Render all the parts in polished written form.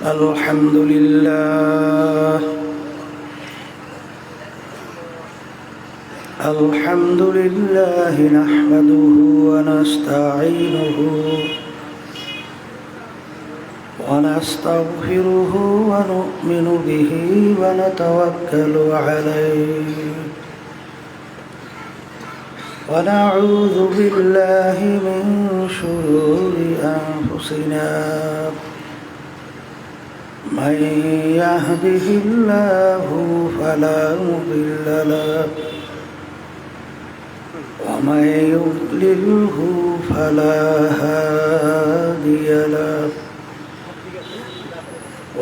الحمد لله نحمده ونستعينه ونستغفره ونؤمن به ونتوكل عليه ونعوذ بالله من شرور أنفسنا من يهده الله فلا مضل له ومن يضلله فلا هادي له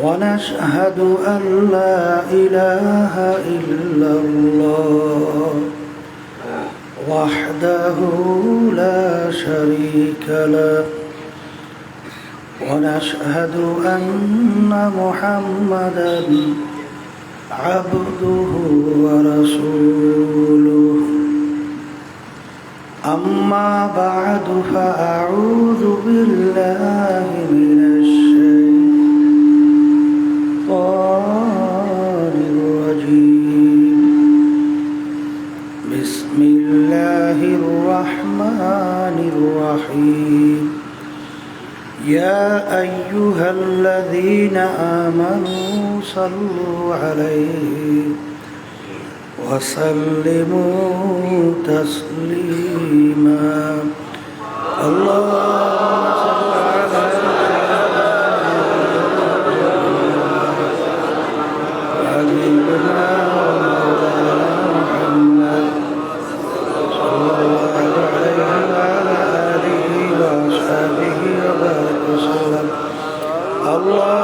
ونشهد أن لا إله إلا الله وحده لا شريك له ونشهد أن محمدًا عبده ورسوله أما بعد فأعوذ بالله من الشيطان الرجيم بسم الله الرحمن الرحيم يا أيها الذين آمنوا صلوا عليه وسلموا تسليما اللهم صل على حبيبنا ومولانا محمد صلى الله عليه وعلى آله وأصحابه وبارك وسلم اللهم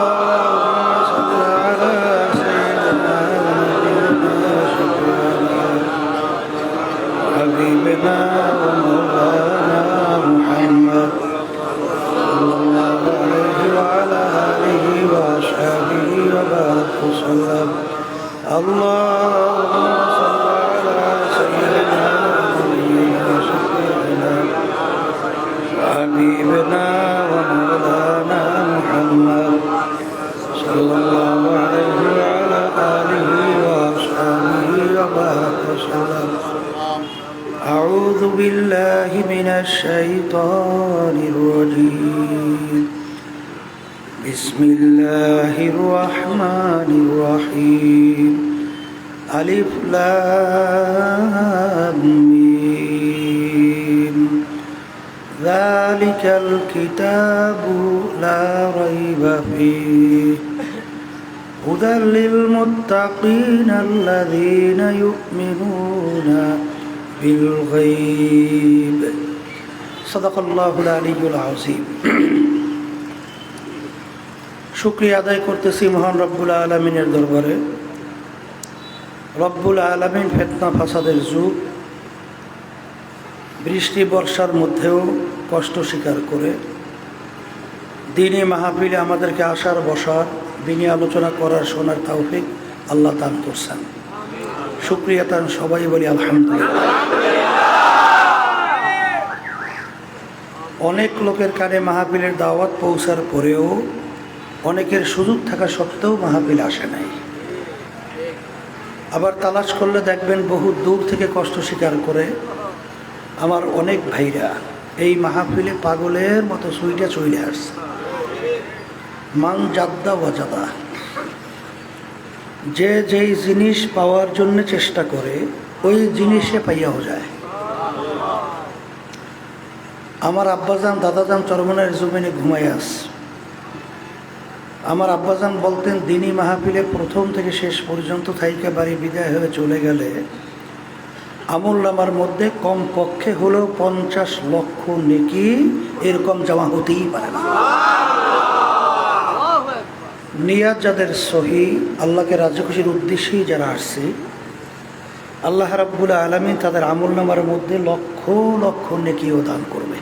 صل على سيدنا حبيبنا ومولانا محمد صلى الله عليه وعلى آله وأصحابه وبارك وسلم اللهم صل على سيدنا حبيبنا ومولانا محمد صلى الله عليه وعلى آله وأصحابه وبارك وسلم أعوذ بالله من الشيطان الرجيم بسم الله الرحمن الرحيم ألف لام ميم ذلك الكتاب لا ريب فيه هدى للمتقين الذين يؤمنون بالغيب صدق الله العلي العظيم শুকরিয়া আদায় করতেছি মহান রব্বুল আলামিনের দরবারে। রব্বুল আলামিন ফিতনা ফাসাদের যুগ, বৃষ্টি বর্ষার মধ্যেও কষ্ট স্বীকার করে দ্বীনি মাহফিলে আমাদেরকে আসার বসার, দ্বীনি আলোচনা করার, শোনার তৌফিক আল্লাহ দান করছেন। শুকরিয়া তান সবাই বলি আলহামদুলিল্লাহ। অনেক লোকের কানে মাহফিলের দাওয়াত পৌঁছার পরেও অনেকের সুযোগ থাকা সত্ত্বেও মাহফিল আসে নাই। আবার তালাশ করলে দেখবেন বহু দূর থেকে কষ্ট স্বীকার করে আমার অনেক ভাইরা এই মাহফিলে পাগলের মতো সুইটা চলে আসছে। মান জাদ্দা ওয়াজাদা, যে যেই জিনিস পাওয়ার জন্য চেষ্টা করে ওই জিনিসে পাইয়াও যায়। আমার আব্বাজান দাদাজান চরমনের জমিনে ঘুমাই আস। আমার আব্বাজান বলতেন দ্বীনি মাহফিলে প্রথম থেকে শেষ পর্যন্ত থাইকা বাড়ি বিদায় হয়ে চলে গেলে আমলনামার মধ্যে কম পক্ষে হলেও 50 লক্ষ নেকি এরকম জমা হতেই পারে না। নিয়াত যাদের সহি, আল্লাহকে রাজি খুশির উদ্দেশ্যেই যারা আসছে, আল্লাহ রাব্বুল আলামিন তাদের আমলনামার মধ্যে লক্ষ লক্ষ নেকিও দান করবে।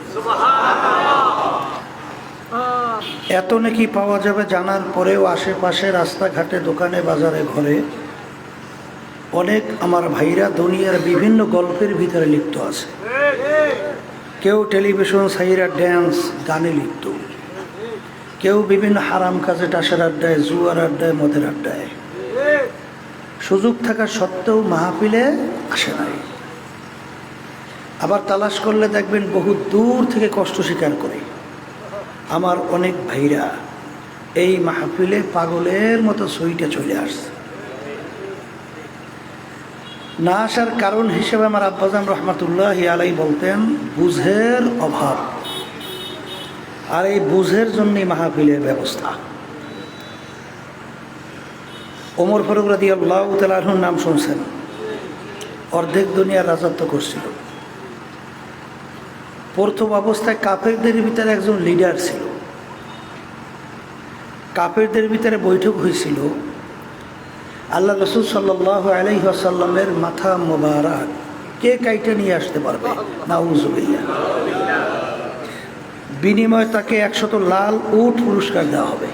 এত নেকি পাওয়া যাবে জানার পরেও আশেপাশে রাস্তাঘাটে, দোকানে, বাজারে, ঘরে অনেক আমার ভাইরা দুনিয়ার বিভিন্ন গল্পের ভিতরে লিপ্ত আছে। কেউ টেলিভিশন সাইরা ড্যান্স গানে লিপ্ত, কেউ বিভিন্ন হারাম কাজে টাসের আড্ডায়, জুয়ার আড্ডায়, মদের আড্ডায়। সুযোগ থাকা সত্ত্বেও মাহফিলে আসে নাই। আবার তালাশ করলে দেখবেন বহু দূর থেকে কষ্ট স্বীকার করে। আমার অনেক ভাইরা এই মাহফিলে পাগলের মতো সইটা চলে আসছে। না আসার কারণ হিসেবে আমার আব্বাজান রহমাতুল্লাহি আলাই বলতেন বুঝের অভাব, আর এই বুঝের জন্যই মাহফিলের ব্যবস্থা। ওমর ফারুক রাদিয়াল্লাহু তাআলা আনহুর নাম শুনছেন, অর্ধেক দুনিয়ার রাজত্ব করছিল। প্রথম অবস্থায় কাফেরদের ভিতরে একজন লিডার ছিল। কাফেরদের ভিতরে বৈঠক হয়েছিল, আল্লাহ রসুল সাল্লাল্লাহু আলাইহি ওয়াসাল্লামের মাথা মোবারক কে কাইটে নিয়ে আসতে পারবে, নাউজুবিল্লাহ। বিনিময়ে তাকে 100 লাল উট পুরস্কার দেওয়া হবে,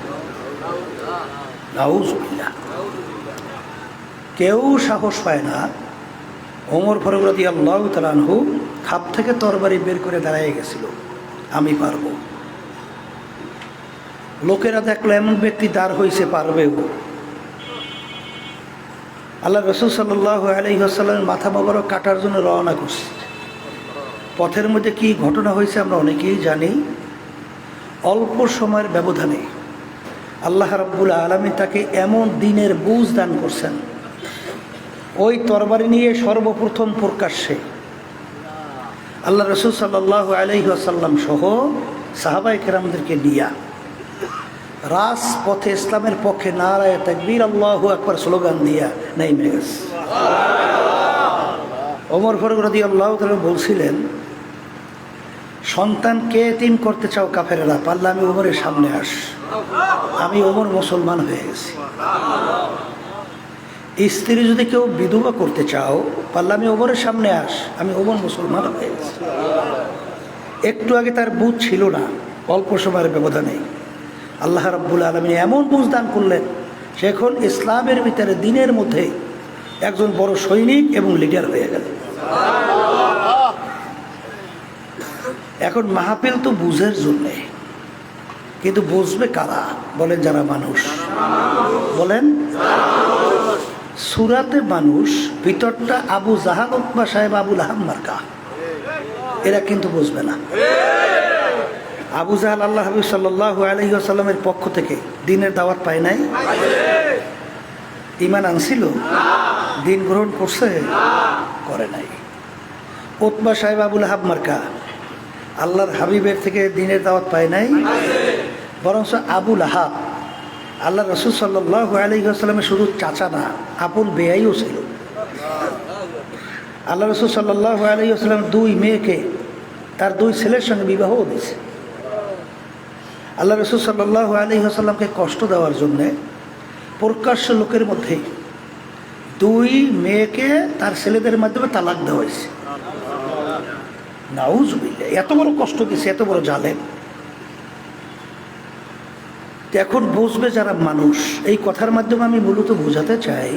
নাউজুবিল্লাহ। কেউ সাহস পায় না। ওমর ফারুক রাদিয়াল্লাহু তাআলা আনহু খাপ থেকে তরবারি বের করে দাঁড়িয়ে গেছিল, আমি পারবো। লোকেরা দেখলো এমন ব্যক্তি দাঁড় হয়েছে, পারবেও। আল্লাহ রসুল সাল্লাল্লাহু আলাইহি ওয়াসাল্লামের মাথা মোবারক কাটার জন্য রওনা করছে। পথের মধ্যে কি ঘটনা হয়েছে আমরা অনেকেই জানি। অল্প সময়ের ব্যবধানে আল্লাহ রাব্বুল আলামিন তাকে এমন দিনের বুঝ দান করছেন, ওই তরবারি নিয়ে সর্বপ্রথম প্রকাশ্যে আল্লাহ রসুল সাল্লাল্লাহু আলাইহি ওয়াসাল্লাম সহ সাহাবায়ে কেরামদেরকে নিয়া রাজপথে ইসলামের পক্ষে নারায়ে তাকবীর আল্লাহু আকবার স্লোগান দিয়া নেমে গেছে। ওমর ফারুক রাদিয়াল্লাহু তাআলা বলছিলেন, সন্তানকে এতিম করতে চাও কাফেরেরা, পারলে আমি ওমরের সামনে আস। আমি ওমর মুসলমান হয়ে গেছি। স্ত্রী যদি কেউ বিধবা করতে চাও, পারলে আমি ওমরের সামনে আস, আমি ওমর মুসলমান হয়ে গেছি। একটু আগে তার বুঝ ছিল না, অল্প সময়ের ব্যবধানে আল্লাহ রাব্বুল আলামিন এমন বুঝ দান করলেন, সে এখন ইসলামের ভিতরে দিনের মধ্যে একজন বড় সৈনিক এবং লিডার হয়ে গেল। এখন মাহফিল তো বুঝের জন্যে, কিন্তু বুঝবে কারা বলেন? যারা মানুষ। বলেন সুরাতে মানুষ, ভিতরটা আবু জাহাল, উতবা সাহেব, আবু লাহাব মার্কা, এরা কিন্তু বুঝবে না। আবু জাহাল আল্লাহ হাবিব সাল্লাল্লাহু আলাইহি ওয়াসাল্লামের পক্ষ থেকে দিনের দাওয়াত পায় নাই, ঈমান আনছিল, দিন গ্রহণ করছে, করে নাই। উতবা সাহেব আবু লাহাব মার্কা আল্লাহর হাবিবের থেকে দিনের দাওয়াত পায় নাই, বরং আবু লাহাব আল্লাহ রসুল সাল্লাল্লাহু আলাইহি ওয়াসাল্লামের শুধু চাচা না, আপন বেয়াইও ছিল। আল্লাহ রসুল সাল্লাল্লাহু আলাইহি ওয়াসাল্লাম 2 মেয়েকে তার 2 ছেলের সঙ্গে বিবাহও দিয়েছে। আল্লাহ রসুল সাল্লাল্লাহু আলাইহি ওয়াসাল্লামকে কষ্ট দেওয়ার জন্যে প্রকাশ্য লোকের মধ্যে 2 মেয়েকে তার ছেলেদের মাধ্যমে তালাক দেওয়া হয়েছে। নাউজুবিল্লাহ, এত বড় কষ্ট দিয়েছে, এত বড় জালেম। এখন বুঝবে যারা মানুষ। এই কথার মাধ্যমে আমি মূলত বোঝাতে চাই,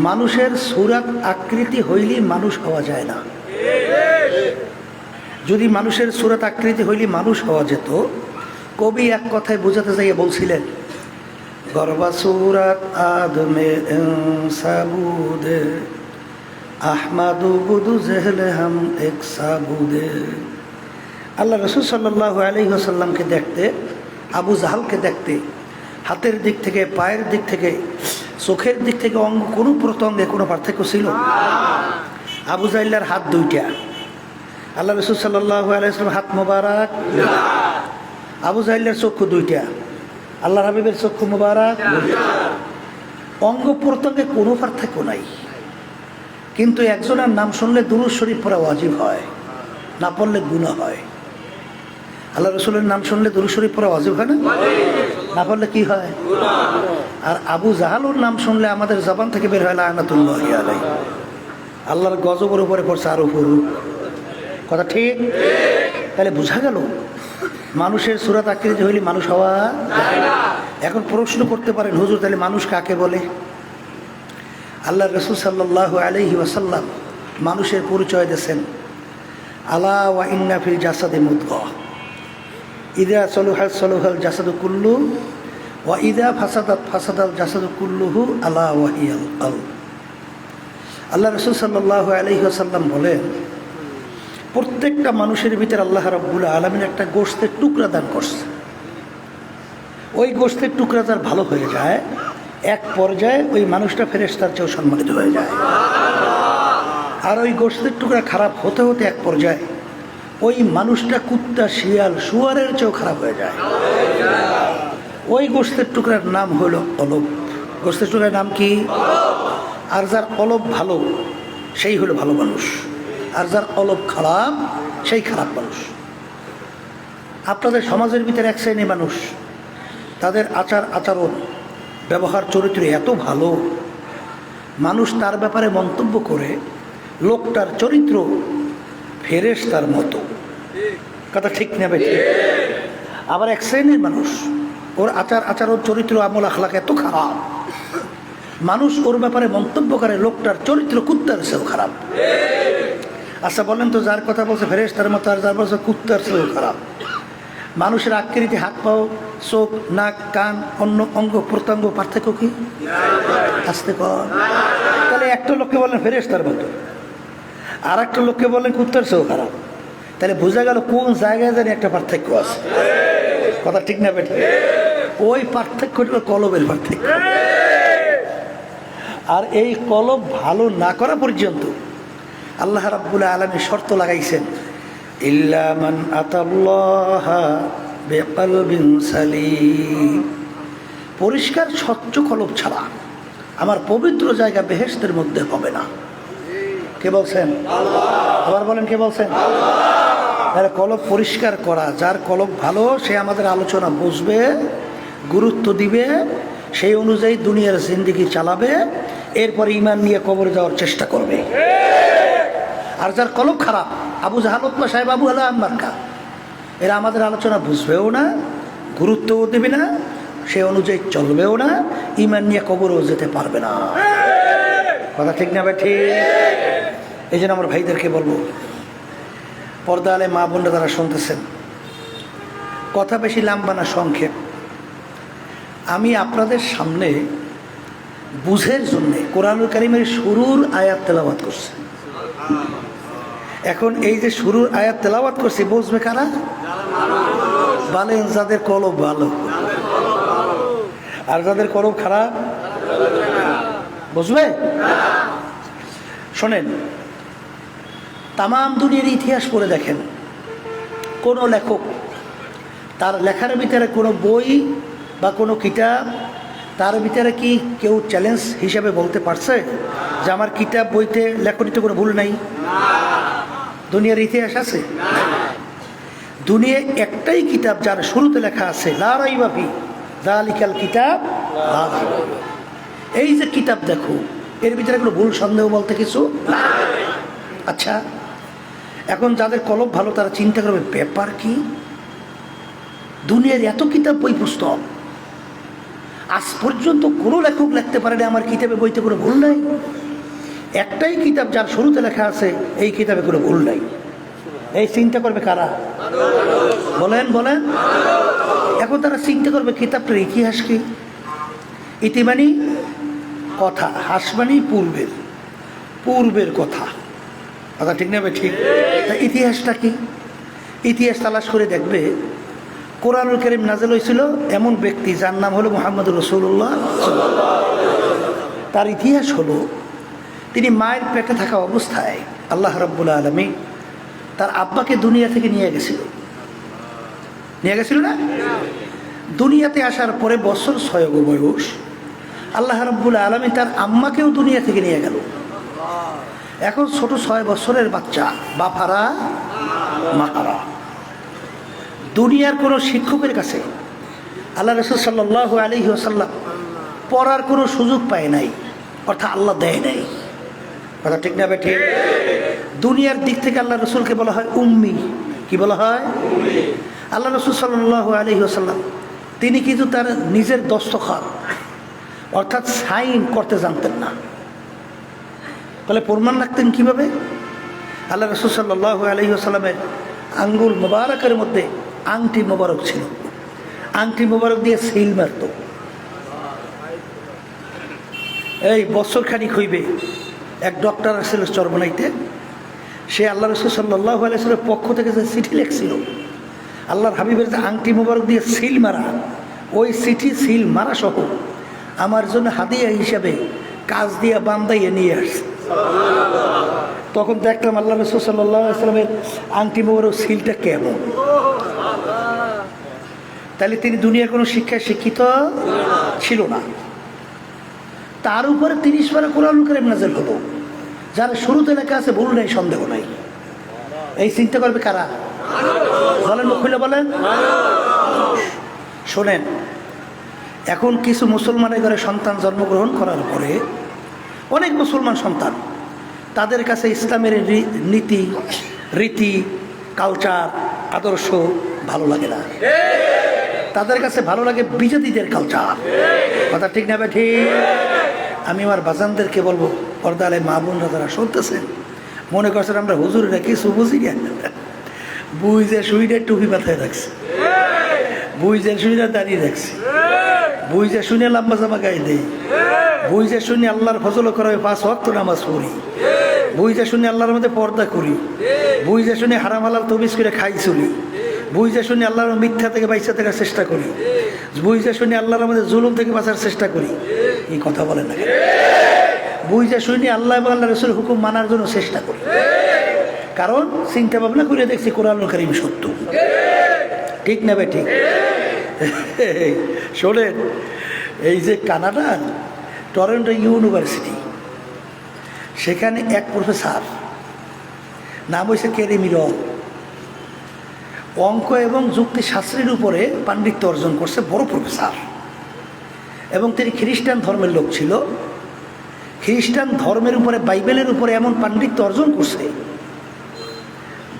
মানুষের সুরাত আকৃতি হইলেই মানুষ হওয়া যায় না। যদি মানুষের সুরাত আকৃতি হইলে মানুষ হওয়া যেত, কবি এক কথায় বোঝাতে চাইয়ে বলছিলেন, গরবা সুরাত আদমে সাবুদে আহমাদু বুদু জেহলে হাম এক সাবুদে। আল্লাহ রসুল সাল্লাল্লাহু আলাইহি ওয়াসাল্লামকে দেখতে, আবু জাহালকে দেখতে, হাতের দিক থেকে, পায়ের দিক থেকে, চোখের দিক থেকে অঙ্গ কোনো প্রত্যঙ্গে কোনো পার্থক্য ছিল? আবু জাহলের হাত 2টা, আল্লাহ রসুল সাল্লাল্লাহু আলাইহি ওয়াসাল্লাম হাত মোবারক। আবু জাহলের চক্ষু 2টা, আল্লাহ হাবিবের চক্ষু মোবারক। অঙ্গ প্রত্যঙ্গে কোনো পার্থক্য নাই, কিন্তু একজনের নাম শুনলে দুরূদ শরীফ পড়া ওয়াজিব হয়, না পড়লে গুনাহ হয়। আল্লাহ রসুলের নাম শুনলে দুরূদ শরীফ পড়া ওয়াজিব হয় না? না পড়লে কি হয়? আর আবু জাহালুর নাম শুনলে আমাদের জবান থেকে বের হয় লানাতুল্লাহি আলাইহি, আল্লাহর গজবের উপরে পড়ছে আরো পড়ুক। কথা ঠিক? তাহলে বোঝা গেল মানুষের সুরাত আকৃতি হইলে মানুষ হওয়া যায় না। এখন প্রশ্ন করতে পারেন, হুজুর তাহলে মানুষ কাকে বলে? আল্লাহ রসুল সাল্লাল্লাহু আলাইহি ওয়াসাল্লাম মানুষের পরিচয় দিয়েছেন, আলা ওয়া ইন্না ফিল জাসাদি মুদগা, ইদা সলুহাল সলুহাল জাসাদু কুল্লু ওয়া ইদা ফাসাদাত ফাসাদাল জাসাদু কুল্লুহু আলা ওয়াহিয়াল আল। আল্লাহ রসুল সাল্লাল্লাহু আলাইহি ওয়াসাল্লাম বলেন, প্রত্যেকটা মানুষের ভিতরে আল্লাহ রাব্বুল আলামিন একটা গোশতের টুকরা দান করছে। ওই গোশতের টুকরা তার ভালো হয়ে যায়, এক পর্যায়ে ওই মানুষটা ফেরেশতার চেয়েও সম্মানিত হয়ে যায়। আর ওই গোশতের টুকরা খারাপ হতে হতে এক পর্যায়ে ওই মানুষটা কুত্তা, শিয়াল, শুয়ারের চেয়েও খারাপ হয়ে যায়। ওই গোশতের টুকরার নাম হলো কলব। গোশতের টুকরার নাম কি? আর যার কলব ভালো সেই হলো ভালো মানুষ, আর যার কলব খারাপ সেই খারাপ মানুষ। আপনাদের সমাজের ভিতরে এক শ্রেণীর মানুষ, তাদের আচার আচরণ ব্যবহার চরিত্র এত ভালো, মানুষ তার ব্যাপারে মন্তব্য করে লোকটার চরিত্র ফেরেশতার মতো। কথা ঠিক নেবে? আবার এক শ্রেণীর মানুষ, ওর আচার আচরণ চরিত্র আমল আখলাক এত খারাপ, মানুষ ওর ব্যাপারে মন্তব্য করে লোকটার চরিত্র কুত্তার চেয়েও খারাপ। আচ্ছা বলেন তো, যার কথা বলছে ফেরেশতার মতো আর যার বলছে কুত্তার চেয়েও খারাপ, মানুষের আকৃতি, হাত পাও, চোখ, নাক, কান, অন্য অঙ্গ প্রত্যঙ্গ পার্থক্য কি? আসতে কর। তাহলে একটা লোককে বললেন ফেরেশতার মতো, আর একটা লোককে বললেন কুত্তার চেয়েও খারাপ, তাহলে বোঝা গেল কোন জায়গায় জানি একটা পার্থক্য আছে। কথা ঠিক না বেঠিক? ওই পার্থক্যটা কলবের পার্থক্য। আর এই কলব ভালো না করা পর্যন্ত আল্লাহ রাব্বুল আলামিন শর্ত লাগাইছেন, ইল্লা মান আতাল্লাহা বিকলবিন সালিম। পরিষ্কার স্বচ্ছ কলব ছাড়া আমার পবিত্র জায়গা বেহেশতের মধ্যে হবে না। কে বলছেন? আবার বলেন, কে বলছেন? তাহলে কলব পরিষ্কার করা, যার কলব ভালো সে আমাদের আলোচনা বুঝবে, গুরুত্ব দিবে, সেই অনুযায়ী দুনিয়ার জিন্দেগি চালাবে, এরপরে ঈমান নিয়ে কবরে যাওয়ার চেষ্টা করবে। আর যার কলব খারাপ, আবু জাহাল, উতবা সাহেব, আবু আলা আম্মারকা, এরা আমাদের আলোচনা বুঝবেও না, গুরুত্বও দেবে না, সে অনুযায়ী চলবেও না, ঈমান নিয়ে কবরেও যেতে পারবে না। কথা ঠিক না ঠিক? এই জন্য আমার ভাইদেরকে বলবো, পর্দা আলে মা বোনরা তারা শুনতেছেন, কথা বেশি লম্বা না, সংক্ষেপ। আমি আপনাদের সামনে বুঝের জন্য কোরআনুল কারীমের শুরুর আয়াত তেলাওয়াত করছি। এখন এই যে শুরুর আয়াত তেলাওয়াত করছি, বুঝবে কারা? বলেন, যাদের কলব ভালো। আর যাদের কলব খারাপ বুঝবে? শোনেন, তাম দুনিয়ার ইতিহাস পড়ে দেখেন, কোনো লেখক তার লেখার ভিতরে কোনো বই বা কোনো কিতাব, তার ভিতরে কি কেউ চ্যালেঞ্জ হিসাবে বলতে পারছে যে আমার কিতাব বইতে লেখনীতে কোনো ভুল নাই? দুনিয়ার ইতিহাস আছে? দুনিয়ায় একটাই কিতাব যার শুরুতে লেখা আছে লা রাইবা ফি যালিকাল কিতাব লা রাইবা। এই যে কিতাব দেখো, এর ভিতরে কোনো ভুল সন্দেহ বলতে কিছু। আচ্ছা, এখন যাদের কলব ভালো তারা চিন্তা করবে, ব্যাপার কি? দুনিয়ার এত কিতাব, বই, পুস্তক, আজ পর্যন্ত কোনো লেখক লিখতে পারেনি আমার কিতাবে বইতে কোনো ভুল নাই। একটাই কিতাব যার শুরুতে লেখা আছে এই কিতাবে কোনো ভুল নাই। এই চিন্তা করবে কারা? বলেন বলেন। এখন তারা চিন্তা করবে কিতাবটার ইতিহাস কি? ইতি মানে কথা, হাস মানে পূর্বের, পূর্বের কথা। কথা ঠিক নেবে? ঠিক। তা ইতিহাসটা কি? ইতিহাস তালাশ করে দেখবে, কোরআনুল কারীম নাযিল হয়েছিল এমন ব্যক্তি যার নাম হলো মুহাম্মদুর রাসূলুল্লাহ। তার ইতিহাস হলো, তিনি মায়ের পেটে থাকা অবস্থায় আল্লাহ রাব্বুল আলামিন তার আব্বাকে দুনিয়া থেকে নিয়ে গেছিল। নিয়ে গেছিল না? দুনিয়াতে আসার পরে বছর 6 বয়স আল্লাহ রাব্বুল আলামিন তার আম্মাকেও দুনিয়া থেকে নিয়ে গেল। এখন ছোট 6 বছরের বাচ্চা, বাপারা মাহারা, দুনিয়ার কোনো শিক্ষকের কাছে আল্লাহ রাসূল সাল্লাল্লাহু আলাইহি ওয়াসাল্লাম পড়ার কোনো সুযোগ পায় নাই, অর্থাৎ আল্লাহ দেয় নাই। কথা ঠিক না বেঠিক? দুনিয়ার দিক থেকে আল্লাহ রসুলকে বলা হয় উম্মি। কি বলা হয়? আল্লাহ রসুল সাল্লাল্লাহু আলাইহি ওয়াসাল্লাম তিনি কিন্তু তার নিজের দস্তখত অর্থাৎ সাইন করতে জানতেন না। তাহলে প্রমাণ রাখতেন কিভাবে? আল্লাহ রসুল সাল্লাল্লাহু আলাইহি ওয়াসাল্লামের আঙ্গুল মুবারকের মধ্যে আংটি মোবারক ছিল, আংটি মোবারক দিয়ে সিল মারত। এই বছর খানিক হইবে এক ডক্টর আসছিল চরমনাইতে, সে আল্লাহ রসুল সাল্লাল্লাহু আলাইহি ওয়াসাল্লামের পক্ষ থেকে যে চিঠি লিখছিল আল্লাহর হাবিবের যে আংটি মোবারক দিয়ে সিল মারা, ওই চিঠি সিল মারা সহ আমার জন্য হাদিয়া হিসাবে কাজ দিয়ে বান্দাইয়ে নিয়ে আসছে। তখন দেখলাম আল্লাহ রসুল সাল্লাল্লাহু আলাইহি ওয়াসাল্লামের আংটি মোবারক সিলটা কেমন। তাহলে তিনি দুনিয়ার কোনো শিক্ষায় শিক্ষিত ছিল না। তার উপরে 30 পারা কোরআনুল কারীম নাযিল হলো, যার শুরুতে লেখা আছে ভুল নেই, সন্দেহ নাই। এই চিন্তা করবে কারা? বলেন, মুখ খুলে বলেন। শোনেন, এখন কিছু মুসলমানের ঘরে সন্তান জন্মগ্রহণ করার পরে অনেক মুসলমান সন্তান, তাদের কাছে ইসলামের নীতি রীতি কালচার আদর্শ ভালো লাগে না, তাদের কাছে ভালো লাগে বিজাতিদের কালচার। কথা ঠিক না ভাই? ঠিক। আমি আমার বাজানদেরকে বলবো, পর্দালে মা বোনরা যারা শুনতেছেন, মনে করছেন আমরা হুজুরেরা কিছু বুঝি না, বুঝে শুইটা টুপি মাথায় রাখছি, বুঝে শুইটা দাঁড়িয়ে রাখছি, বুঝে শুনে লম্বা জামা গায়ে দেই, বুঝে শুনে আল্লাহর ফজল করা 5 ওয়াক্ত নামাজ পড়ি, বুঝে শুনে আল্লাহর মধ্যে পর্দা করি, বুঝে শুনে হারাম হালাল তবিজ করে খাই চলি, বুঝে শুনে আল্লাহর মিথ্যা থেকে বাইচা থাকার চেষ্টা করি, বুঝে শুনে আল্লাহর মধ্যে জুলুম থেকে বাঁচার চেষ্টা করি। এই কথা বলেন না? বুঝে শুনে আল্লাহ এবং আল্লাহ রসুলের হুকুম মানার জন্য চেষ্টা করি, কারণ চিন্তা ভাবনা করে দেখছি কোরআনুল কারীম সত্য। ঠিক না ভাই? ঠিক। শোনেন, এই যে কানাডার টরন্টো ইউনিভার্সিটি, সেখানে এক প্রফেসর নাম হয়েছে কেরি মিরল, অঙ্ক এবং যুক্তিশাস্ত্রের উপরে পাণ্ডিত্য অর্জন করছে, বড় প্রফেসর। এবং তিনি খ্রিস্টান ধর্মের লোক ছিল। খ্রিস্টান ধর্মের উপরে, বাইবেলের উপরে এমন পাণ্ডিত্য অর্জন করছে,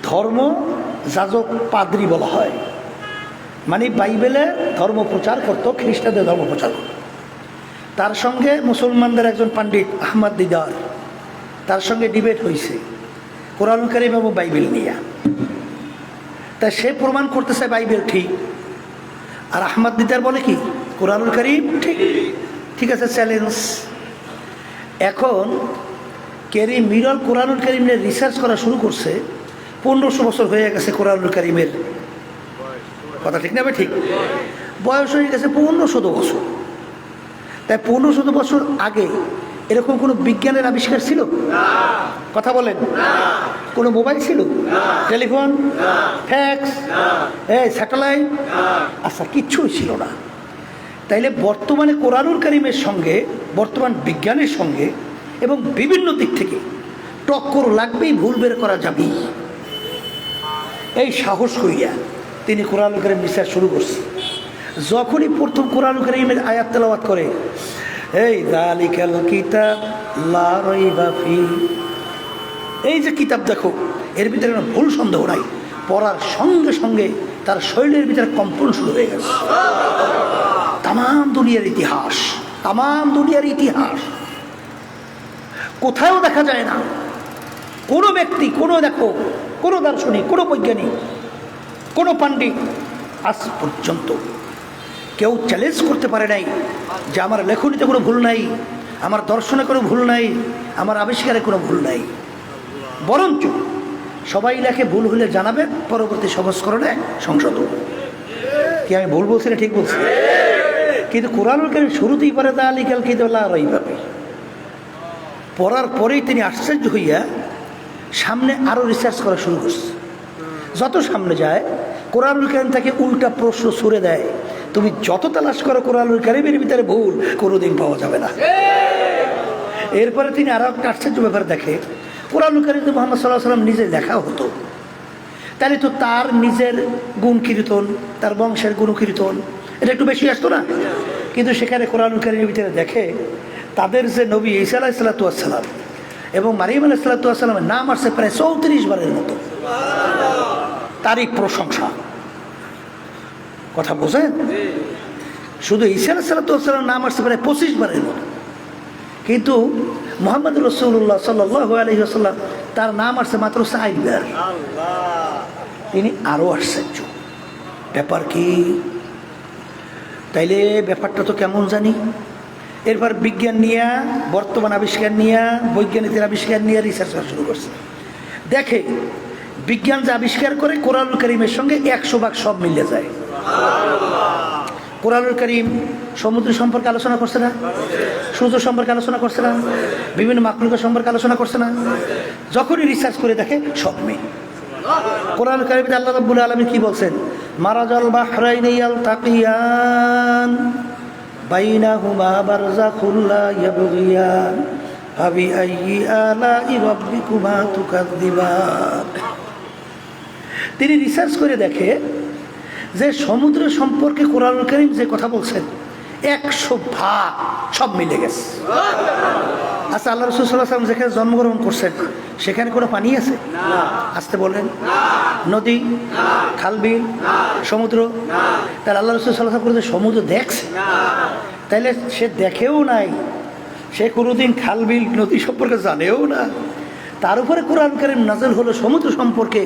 ধর্ম যাজক পাদ্রী বলা হয়, মানে বাইবেলে ধর্ম প্রচার করত, খ্রিস্টানদের ধর্ম প্রচার করত। তার সঙ্গে মুসলমানদের একজন পণ্ডিত আহমদ দিদার, তার সঙ্গে ডিবেট হয়েছে কোরআনুল কারীম এবং বাইবেল নিয়ে। তাই সে প্রমাণ করতেছে বাইবেল ঠিক, আর আহমদ দিদার বলে কি কোরআনুল কারীম ঠিক। ঠিক আছে, চ্যালেঞ্জ। এখন কেরি মিরল কোরআনুল কারীম নিয়ে রিসার্চ করা শুরু করছে, 1500 বছর হয়ে গেছে কোরআনুল কারীমের। কথা ঠিক না? ঠিক। বয়স হয়ে গেছে 1500 বছর। তাই 1500 বছর আগে এরকম কোনো বিজ্ঞানের আবিষ্কার ছিল? কথা বলেন। কোনো মোবাইল ছিল? টেলিফোন, ফ্যাক্স, স্যাটেলাইট, আচ্ছা কিচ্ছুই ছিল না। তাইলে বর্তমানে কোরআনুল কারীমের সঙ্গে বর্তমান বিজ্ঞানের সঙ্গে এবং বিভিন্ন দিক থেকে টক্কর লাগবেই, ভুল বের করা যাবেই। এই সাহস করিয়া তিনি কোরআনুল কারীম রিসার্চ শুরু করছে। যখনই প্রথম কোরআনুল কারীমের আয়াত তেলাওয়াত করে, এই যালিকাল কিতাব লা রাইবা ফিহি, এই যে কিতাব দেখো, এর ভিতরে কোনো ভুল সন্দেহ নাই, পড়ার সঙ্গে সঙ্গে তার শরীরের ভিতরে কম্পন শুরু হয়ে গেছে। তামাম দুনিয়ার ইতিহাস, তামাম দুনিয়ার ইতিহাস কোথাও দেখা যায় না। কোনো ব্যক্তি, কোনো দেখো, কোনো দার্শনিক, কোনো বৈজ্ঞানিক, কোনো পণ্ডিত আজ পর্যন্ত কেউ চ্যালেঞ্জ করতে পারে নাই যে আমার লেখনীতে কোনো ভুল নাই, আমার দর্শনে কোনো ভুল নাই, আমার আবিষ্কারে কোনো ভুল নাই। বরঞ্চ সবাই লেখে, ভুল হলে জানাবে, পরবর্তী সংস্করণে সংশোধন। কি আমি ভুল বলছি না ঠিক বলছি? কিন্তু কোরআনুল কারীম শুরুতেই পারে যালিকাল কিতাব লা রাইবা ফিহি, পড়ার পরেই তিনি আশ্চর্য হইয়া সামনে আরও রিসার্চ করা শুরু করছে। যত সামনে যায় কোরআনুল কারীম তাকে উল্টা প্রশ্ন ছুড়ে দেয়, তুমি যত তালাশ করো কোরআনুল কারীমের ভিতরে ভুল কোনোদিন পাওয়া যাবে না। এরপরে তিনি আরও একটা আশ্চর্য ব্যাপার দেখে, কোরআনুল কারীম তো মুহাম্মদ সাল্লাল্লাহু আলাইহি ওয়াসাল্লাম নিজে লেখা হতো, তাহলে তো তার নিজের গুণ কীর্তন, তার বংশের গুণ কীর্তন এটা একটু বেশি আসতো না? কিন্তু সেখানে কোরআনুল কারীমের ভিতরে দেখে তাদের যে নবী ঈসা আলাইহিস সালাতু ওয়াস সালাম এবং মারিয়াম আলাইহিস সালাতু ওয়াস সালামের নাম আসছে প্রায় 34 বারের মতো। তারই প্রশংসা। কথা বোঝেন? শুধু ঈসা আলাইহিস সালাতু ওয়াস সালামের নাম আসছে প্রায় 25 বারের মতো, কিন্তু মুহাম্মদ রাসূলুল্লাহ সাল্লাল্লাহু আলাইহি ওয়াসাল্লাম তার নাম আসছে মাত্র 4 বার। তিনি আরও আশ্চর্য। ব্যাপার কি? তাইলে ব্যাপারটা তো কেমন জানি। এরপর বিজ্ঞান নিয়ে, বর্তমান আবিষ্কার নিয়ে, বৈজ্ঞানিকের আবিষ্কার নিয়ে রিসার্চ করা শুরু করছে। দেখে বিজ্ঞান যে আবিষ্কার করে কোরআনুল কারীমের সঙ্গে 100% সব মিলে যায়। কোরআনুল কারীম সমুদ্র সম্পর্কে আলোচনা করছে না? সূর্য সম্পর্কে আলোচনা করছে না? বিভিন্ন মাখলুকের সম্পর্কে আলোচনা করছে না? যখনই রিসার্চ করে দেখে সব মিল। কোরআনুল কারীমে আল্লাহ রাব্বুল আলামিন কি বলছেন? মারাজাল বাহরাইনি ইয়ালতাকিয়ান বাইনাহুমা বারযাখুল লা ইয়াবগিয়ান ফাবিআইয়ি আলাই রাব্বিকুমা তুকাযযিবান। তিনি রিসার্চ করে দেখে যে সমুদ্র সম্পর্কে কোরআনুল কারীম যে কথা বলছেন 100% সব মিলে গেছে। আচ্ছা, আল্লাহ রাসূল সাল্লাল্লাহু আলাইহি ওয়াসাল্লাম যেখানে জন্মগ্রহণ করছেন সেখানে কোনো পানি আছে? আসতে বলেন। নদী, খালবিল, সমুদ্র? তাহলে আল্লাহ রাসূল সাল্লাল্লাহু আলাইহি ওয়াসাল্লাম সমুদ্র দেখছে? তাইলে সে দেখেও নাই, সে কোনোদিন খালবিল নদী সম্পর্কে জানেও না। তার উপরে কোরআন কারীম নাযিল হলো সমুদ্র সম্পর্কে।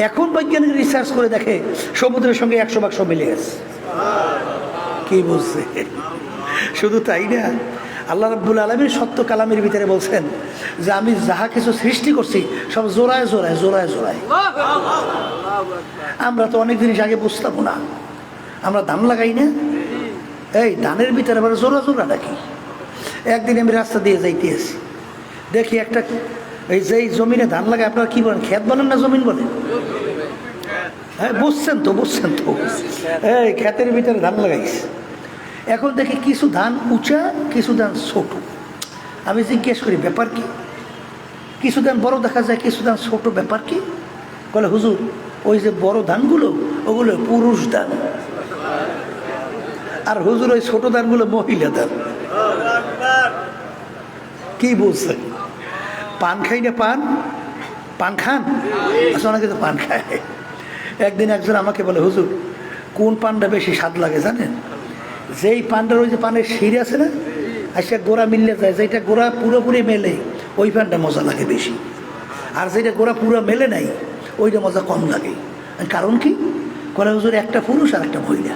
এখন বৈজ্ঞানিক রিসার্চ করে দেখে সমুদ্রের সঙ্গে 100% সব মিলে গেছে। কি বলছে? শুধু তাই না, আল্লাহ রাব্বুল আলামিন সত্য কালামের ভিতরে বলছেন যে আমি যাহা কিছু সৃষ্টি করছি সব জোড়ায় জোড়ায় জোড়ায় জোড়ায়। আমরা তো অনেক জিনিস আগে বুঝতাম না। আমরা ধান লাগাই না, এই ধানের ভিতরে আবার জোড়া জোড়া নাকি? একদিন আমি রাস্তা দিয়ে যাইতে আছি, দেখি একটা, এই যেই জমিনে ধান লাগায় আপনারা কি বলেন, ক্ষেত বলেন না জমিন বলেন? হ্যাঁ, বুঝছেন তো, বুঝছেন তো। এই ক্ষেতের ভিতরে ধান লাগাইছে। এখন দেখি কিছু ধান উঁচা, কিছু ধান ছোট। আমি জিজ্ঞেস করি ব্যাপার কি? কিছু ধান বড় দেখা যায়, কিছু ধান ছোট, ব্যাপার কি? বলে হুজুর ওই যে বড় ধানগুলো ওগুলো পুরুষ ধান, আর হুজুর ওই ছোট ধানগুলো মহিলা ধান। কি বলছে? পান খাই না? পান পান খান? আচ্ছা, অনেকে তো পান খায়। একদিন একজন আমাকে বলে হুজুর কোন পানটা বেশি স্বাদ লাগে জানেন? যেই পানটার ওই যে পানের শির আছে না, আর সে গোড়া মিললে যায়, যেটা গোড়া পুরোপুরি মেলে ওই পানটা মজা লাগে বেশি, আর যেটা গোড়া পুরো মেলে নাই ওইটা মজা কম লাগে। কারণ কি? করে হুজুর একটা পুরুষ আর একটা মহিলা।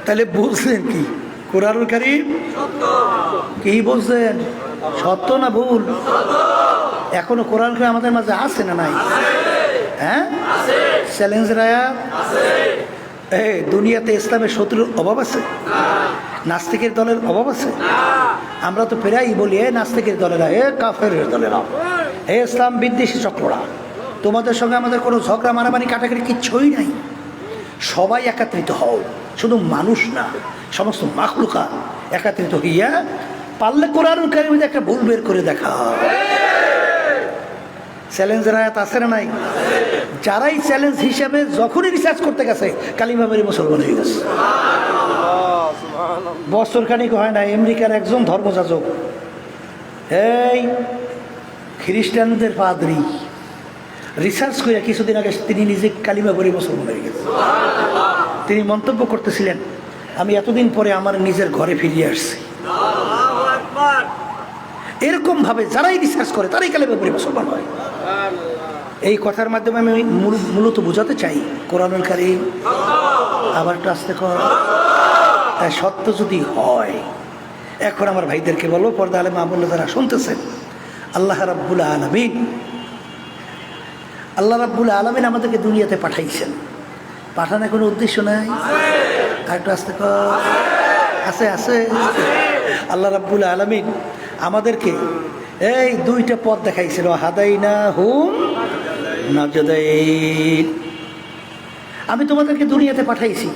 তাহলে বুঝলেন কি? কোরআনুল কারীম কি বলছেন? সত্য না ভুল? এখনো কোরআন কারীম আমাদের মাঝে আছে না নাই? হ্যাঁ, চ্যালেঞ্জের আয়াত। এই দুনিয়াতে ইসলামের শত্রুর অভাব আছে? নাস্তিকের দলের অভাব আছে? আমরা তো প্রায়ই বলি এ নাস্তিকের দলেরা, এ কাফেরের দলেরা, এ ইসলাম বিদ্বেষী চক্ররা। তোমাদের সঙ্গে আমাদের কোনো ঝগড়া মারামারি কাটাকাটি কিচ্ছুই নাই। সবাই একত্রিত হও, শুধু মানুষ না, সমস্ত মাখলুকা একত্রিত হইয়া পারলে কোরআনুল কারীমে একটা ভুল বের করে দেখা। চ্যালেঞ্জের আয়াত আছে না নাই? যারাই চ্যালেঞ্জ হিসাবে যখনই রিসার্চ করতে গেছে কালিমা মেরে মুসলমান হয়ে গেছে। বছর খানিক হয় না, আমেরিকার একজন ধর্মযাজক এই খ্রিস্টানদের পাদ্রী রিসার্চ করে কিছুদিন আগে তিনি নিজে কালিমা পড়ে মুসলমান হয়ে গেছে। তিনি মন্তব্য করতেছিলেন আমি এতদিন পরে আমার নিজের ঘরে ফিরিয়ে আসছি। এরকম ভাবে যারাই রিসার্চ করে তারাই কালিমা পড়ে মুসলমান হয়। এই কথার মাধ্যমে আমি মূলত বোঝাতে চাই কোরআনুল কারীম আবার একটু আস্তে কর, তাই সত্য যদি হয়। এখন আমার ভাইদেরকে বলবো, পর্দা আলেম মা বোনেরা যারা শুনতেছেন, আল্লাহ রাব্বুল আলামিন, আল্লাহ রাব্বুল আলামিন আমাদেরকে দুনিয়াতে পাঠাইছেন। পাঠানোর কোনো উদ্দেশ্য নাই? আর একটু আস্তে কর। আছে আছে। আল্লাহ রাব্বুল আলামিন আমাদেরকে এই দুইটা পথ দেখাইছিল, হাদাইনা হুম নাজদাইন। আমি তোমাদেরকে দুনিয়াতে পাঠাইছি,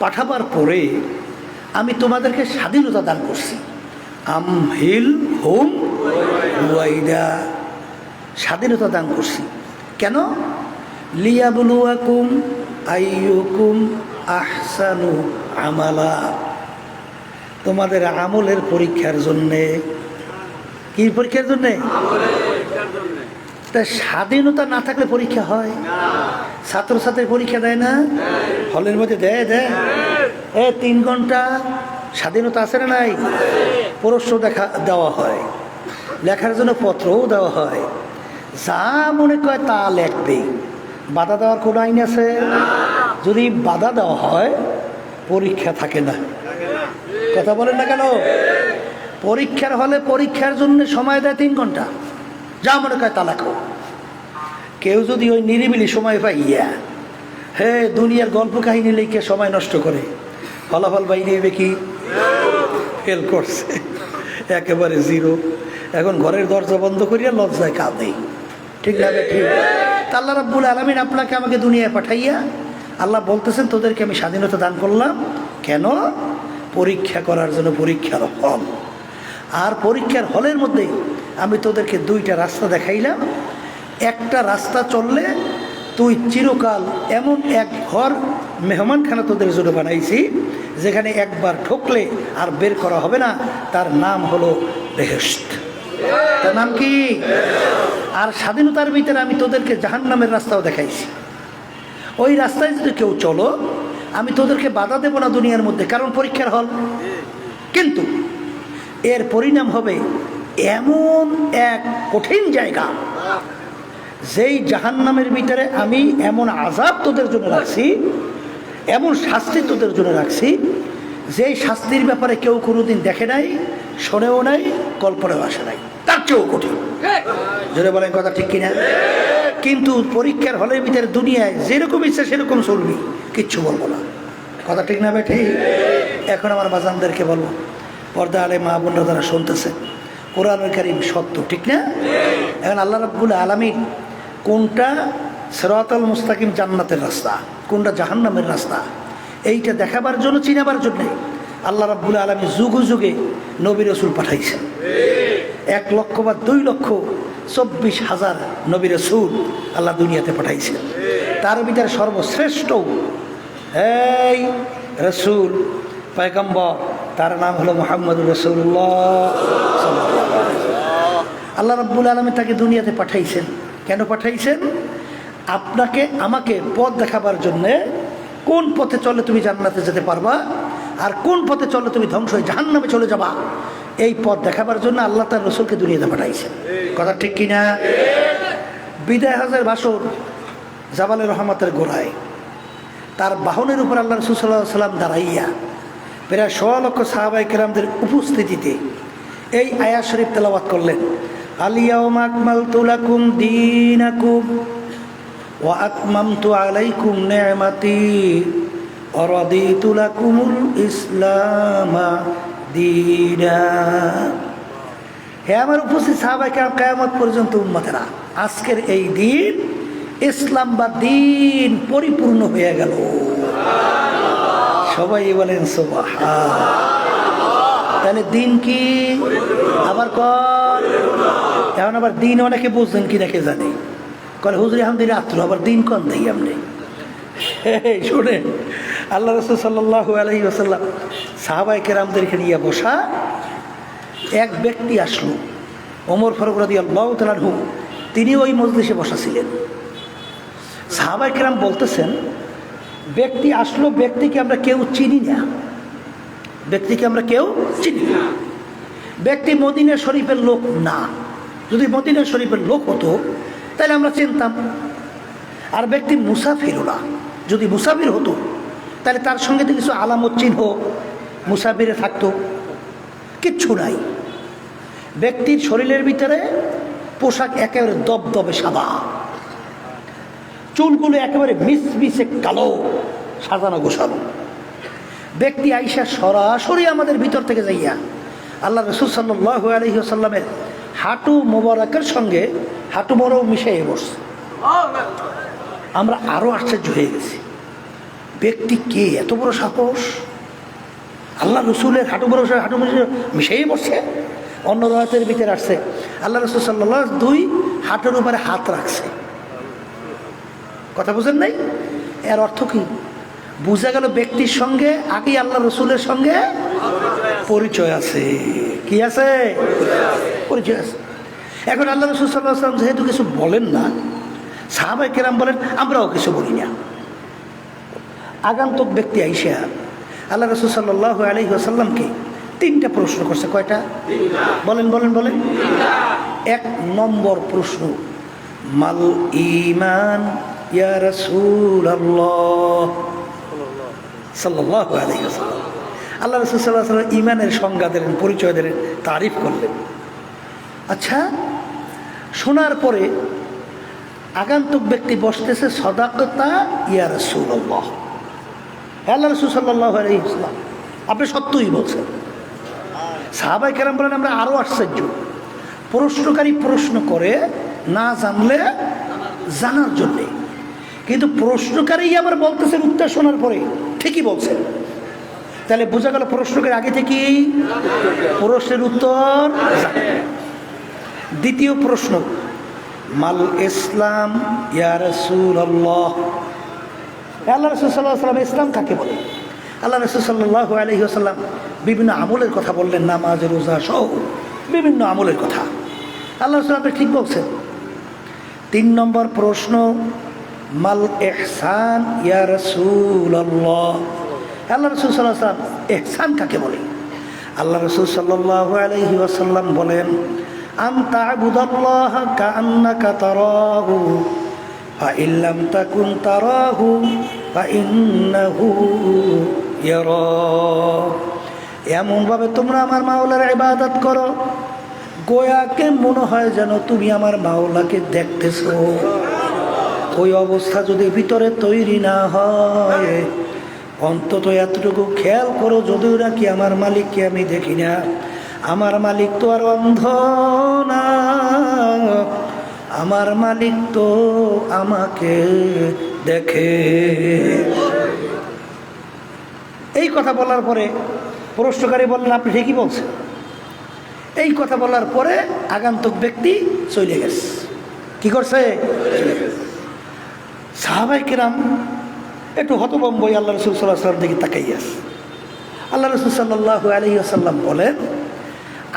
পাঠাবার পরে আমি তোমাদেরকে স্বাধীনতা দান করছি। আমহিল হুম ওয়াইদা, স্বাধীনতা দান করছি। কেন? লিয়াবলুয়াকুম আইয়ুকুম আহসানু আমালা, তোমাদের আমলের পরীক্ষার জন্যে। কি পরীক্ষার জন্যে? তা স্বাধীনতা না থাকলে পরীক্ষা হয়? ছাত্রছাত্রী পরীক্ষা দেয় না? হলের মধ্যে দেয় দেয় 3 ঘন্টা স্বাধীনতা আছে না নাই? প্রশ্ন দেওয়া হয়, লেখার জন্য পত্রও দেওয়া হয়, যা মনে করে তা লেখবে। বাধা দেওয়ার কোনো আইন আছে? যদি বাধা দেওয়া হয় পরীক্ষা থাকে না। কথা বলেন না কেন? পরীক্ষার হলে পরীক্ষার জন্য সময় দেয় 3 ঘন্টা, যা মনে কয় তা লেখো। কেউ যদি ওই নিরিবিলি সময় পাইয়া দুনিয়ার গল্প কাহিনী লিখে সময় নষ্ট করে, ফলাফল বাইরে হবে কি? ফেল করছে, একেবারে 0। এখন ঘরের দরজা বন্ধ করিয়া লজ্জায় কাঁদে। ঠিক না? ঠিক। আল্লাহ রাব্বুল আলামিন আপনাকে আমাকে দুনিয়ায় পাঠাইয়া আল্লাহ বলতেছেন তোদেরকে আমি স্বাধীনতা দান করলাম। কেন? পরীক্ষা করার জন্য, পরীক্ষার হল। আর পরীক্ষার হলের মধ্যে আমি তোদেরকে 2টা রাস্তা দেখাইলাম। একটা রাস্তা চললে তুই চিরকাল এমন এক ঘর মেহমানখানা তোদের জন্য বানাইছি যেখানে একবার ঢুকলে আর বের করা হবে না। তার নাম হলো বেহেশত। তার নাম কি? আর স্বাধীনতার ভিতরে আমি তোদেরকে জাহান্নামের রাস্তাও দেখাইছি। ওই রাস্তায় যদি কেউ চলো, আমি তোদেরকে বাধা দেব না দুনিয়ার মধ্যে, কারণ পরীক্ষার হল। কিন্তু এর পরিণাম হবে এমন এক কঠিন জায়গা, যেই জাহান্নামের ভিতরে আমি এমন আযাব তোদের জন্য রাখছি, এমন শাস্তি তোদের জন্য রাখছি, যেই শাস্তির ব্যাপারে কেউ কোনোদিন দেখে নাই, শোনেও নাই, কল্পনাও আসে নাই। তার চেয়েও কঠিন। জোরে বলেন কথা ঠিক কিনা? কিন্তু পরীক্ষার হলের ভিতরে দুনিয়ায় যেরকম ইচ্ছা সেরকম চলবি, কিচ্ছু বলবো না। কথা ঠিক না বেঠি? এখন আমার বাজানদেরকে বলবো, পর্দা আলে মা বোনরা যারা শুনতেছে, কোরআনুল কারীম সত্য, ঠিক না? এখন আল্লাহ রাব্বুল আলামিন কোনটা সিরাতাল মুস্তাকিম জান্নাতের রাস্তা, কোনটা জাহান্নামের রাস্তা, এইটা দেখাবার জন্য, চিনাবার জন্যে আল্লাহ রাব্বুল আলামিন যুগে যুগে নবী রাসূল পাঠাইছেন। 1 লক্ষ বা 2 লক্ষ 24,000 নবী রাসূল আল্লাহ দুনিয়াতে পাঠাইছেন। তার ভিতরে সর্বশ্রেষ্ঠ এই রাসূল পয়গম্বর, তার নাম হলো মুহাম্মদুর রাসূলুল্লাহ। আল্লাহ রাব্বুল আলামিন তাকে দুনিয়াতে পাঠাইছেন। কেন পাঠাইছেন? আপনাকে আমাকে পথ দেখাবার জন্যে, কোন পথে চললে তুমি জান্নাতে যেতে পারবা আর কোন পথে চললে তুমি ধ্বংস হয়ে জাহান্নামে চলে যাবা, এই পথ দেখাবার জন্য আল্লাহ তার রাসূলকে দুনিয়াতে পাঠাইছেন। কথা ঠিক কিনা? বিদায় হজের বাসর জাবালে রহমতের গোড়ায় তার বাহনের উপর আল্লাহ রাসূল সাল্লাল্লাহু আলাইহি ওয়াসাল্লাম দাঁড়াইয়া প্রায় 1.25 লক্ষ সাহাবায়ে কেরামদের উপস্থিতিতে এই আয়াত শরীফ তেলাওয়াত করলেন। আল-ইয়াওমা আকমালতু লাকুম দীনাকুম ওয়া আতমামতু আলাইকুম নি'মাতি ওয়া রাদিতু লাকুমুল ইসলামা দীনা। হে আমার উপস্থিত সাহাবায়ে কেরাম, কিয়ামত পর্যন্ত উম্মতেরা, আজকের এই দিন ইসলাম বা দিন পরিপূর্ণ হয়ে গেল। সবাই বলেন সুবহানাল্লাহ। তাহলে দিন কি? আবার কর। এখন আবার দিন অনেকে বুঝছেন কি নাকি জানে, কলে হুজুর এখন দিন রাত্র, আবার দিন কন দেই আপনি। শোনেন, আল্লাহ রাসূল সাল্লাল্লাহু আলাইহি ওয়াসাল্লাম সাহাবায়ে কেরামদেরকে নিয়ে বসা। এক ব্যক্তি আসলো, ওমর ফারুক রাদিয়াল্লাহু তাআলা আনহু, তিনি ওই মজলিসে বসা ছিলেন। সাহাবায়ে কেরাম বলতেছেন, ব্যক্তি আসলো, ব্যক্তিকে আমরা কেউ চিনি না, ব্যক্তিকে আমরা কেউ চিনি না। ব্যক্তি মদিনা শরীফের লোক না। যদি মদিনা শরীফের লোক হতো তাহলে আমরা চিনতাম। আর ব্যক্তি মুসাফির না। যদি মুসাফির হতো তাহলে তার সঙ্গে তো কিছু আলামত চিহ্ন মুসাফিরে থাকতো, কিচ্ছু নাই। ব্যক্তির শরীরের ভিতরে পোশাক একেবারে দবদবে সাদা, চুলগুলো একেবারে মিসমিসে কালো, সাজানো গোছানো। ব্যক্তি আইসা সরাসরি আমাদের ভিতর থেকে যাইয়া আল্লাহ রাসূল সাল্লাল্লাহু আলাইহি ওয়াসাল্লামের হাঁটু মোবারকের সঙ্গে হাঁটু বড় মিশিয়ে বসছে। আমরা আরো আশ্চর্য হয়ে গেছি, ব্যক্তি কে? এত বড় সাহস! আল্লাহ রসুলের হাঁটু বড় হাঁটু মিশিয়ে বসছে। অন্য রাতের ভিতরে আসছে আল্লাহ রাসূল সাল্লাল্লাহু আলাইহি ওয়াসাল্লাম 2 হাঁটুর উপরে হাত রাখছে। কথা বুঝেন নাই? এর অর্থ কি? বুঝা গেল ব্যক্তির সঙ্গে আগে আল্লাহ রসুলের সঙ্গে পরিচয় আছে। কি আছে? পরিচয় আছে। এখন আল্লাহ রাসূল সাল্লাল্লাহু আলাইহি ওয়াসাল্লাম যেহেতু কিছু বলেন না, সাহাবায়ে কেরাম বলেন আমরাও কিছু বলি না। আগন্তুক ব্যক্তি আইসা আল্লাহ রাসূল সাল্লাল্লাহু আলাইহি ওয়াসাল্লামকে 3টা প্রশ্ন করছে। কয়টা? বলেন বলেন বলেন। 1 নম্বর প্রশ্ন, মাল ঈমান ইয়া রাসূলুল্লাহ সাল্লাল্লাহু আলাইহি ওয়াসাল্লাম। আল্লাহ রাসূল সাল্লাল্লাহু আলাইহি ওয়াসাল্লাম ঈমানের সংজ্ঞা দিলেন, পরিচয় দিলেন, তারিফ করলেন। আচ্ছা, শোনার পরে আগন্তুক ব্যক্তি বসতেছে, সাদাকাতা ইয়া রাসূলুল্লাহ, আল্লাহ রাসূল সাল্লাল্লাহু আলাইহি ওয়াসাল্লাম আপনি সত্যই বলছেন। সাহাবায়ে কেরাম বলেন আমরা আরো আশ্চর্য, প্রশ্নকারী প্রশ্ন করে না জানলে জানার জন্যে, কিন্তু প্রশ্নকারী আবার বলতেছেন উত্তর শোনার পরে ঠিকই বলছেন। তাহলে বোঝা গেল প্রশ্নকারী আগে থেকেই প্রশ্নের উত্তর জানে। দ্বিতীয় প্রশ্ন, মাল ইসলাম ইয়া রাসূলুল্লাহ, আল্লাহ রাসূল সাল্লাল্লাহু আলাইহি ওয়াসাল্লাম ইসলাম কাকে বলে? আল্লাহ রাসূল সাল্লাল্লাহু আলাইহি ওয়াসাল্লাম বিভিন্ন আমলের কথা বললেন, নামাজ, রোজা সহ বিভিন্ন আমলের কথা। আল্লাহ রাসূল আপনি ঠিক বলছেন। 3 নম্বর প্রশ্ন, মাল ইহসান ইয়া রাসূলুল্লাহ, আল্লাহ রাসূল সাল্লাল্লাহু আলাইহি ওয়াসাল্লাম ইহসান কাকে বলে? আল্লাহ রাসূল সাল্লাল্লাহু আলাইহি ওয়াসাল্লাম বলেন, আন তা'বুদাল্লাহা কাআন্নাকা তারাহু ফাইন লাম তাকুন তারাহু ফাইন্নাহু ইয়ারাক, এমনভাবে তোমরা আমার মাওলার ইবাদত করো গোয়াকে মনে হয় যেন তুমি আমার মাওলাকে দেখতেছো। ওই অবস্থা যদি ভিতরে তৈরি না হয়, অন্তত এতটুকু খেয়াল করো, যদিও নাকি আমার মালিককে আমি দেখি না, আমার মালিক তো আর অন্ধ না, আমার মালিক তো আমাকে দেখে। এই কথা বলার পরে প্রশ্নকারী বললেন আপনি ঠিকই বলছেন। এই কথা বলার পরে আগন্তুক ব্যক্তি চলে গেছে। কি করছে? সাহাবায়ে কেরাম একটু হতভম্ব আল্লাহ রাসূল সাল্লাল্লাহু আলাইহি ওয়াসাল্লাম দিকে তাকাইয়া আছে। আল্লাহ রাসূল সাল্লাল্লাহু আলাইহি ওয়াসাল্লাম বলেন,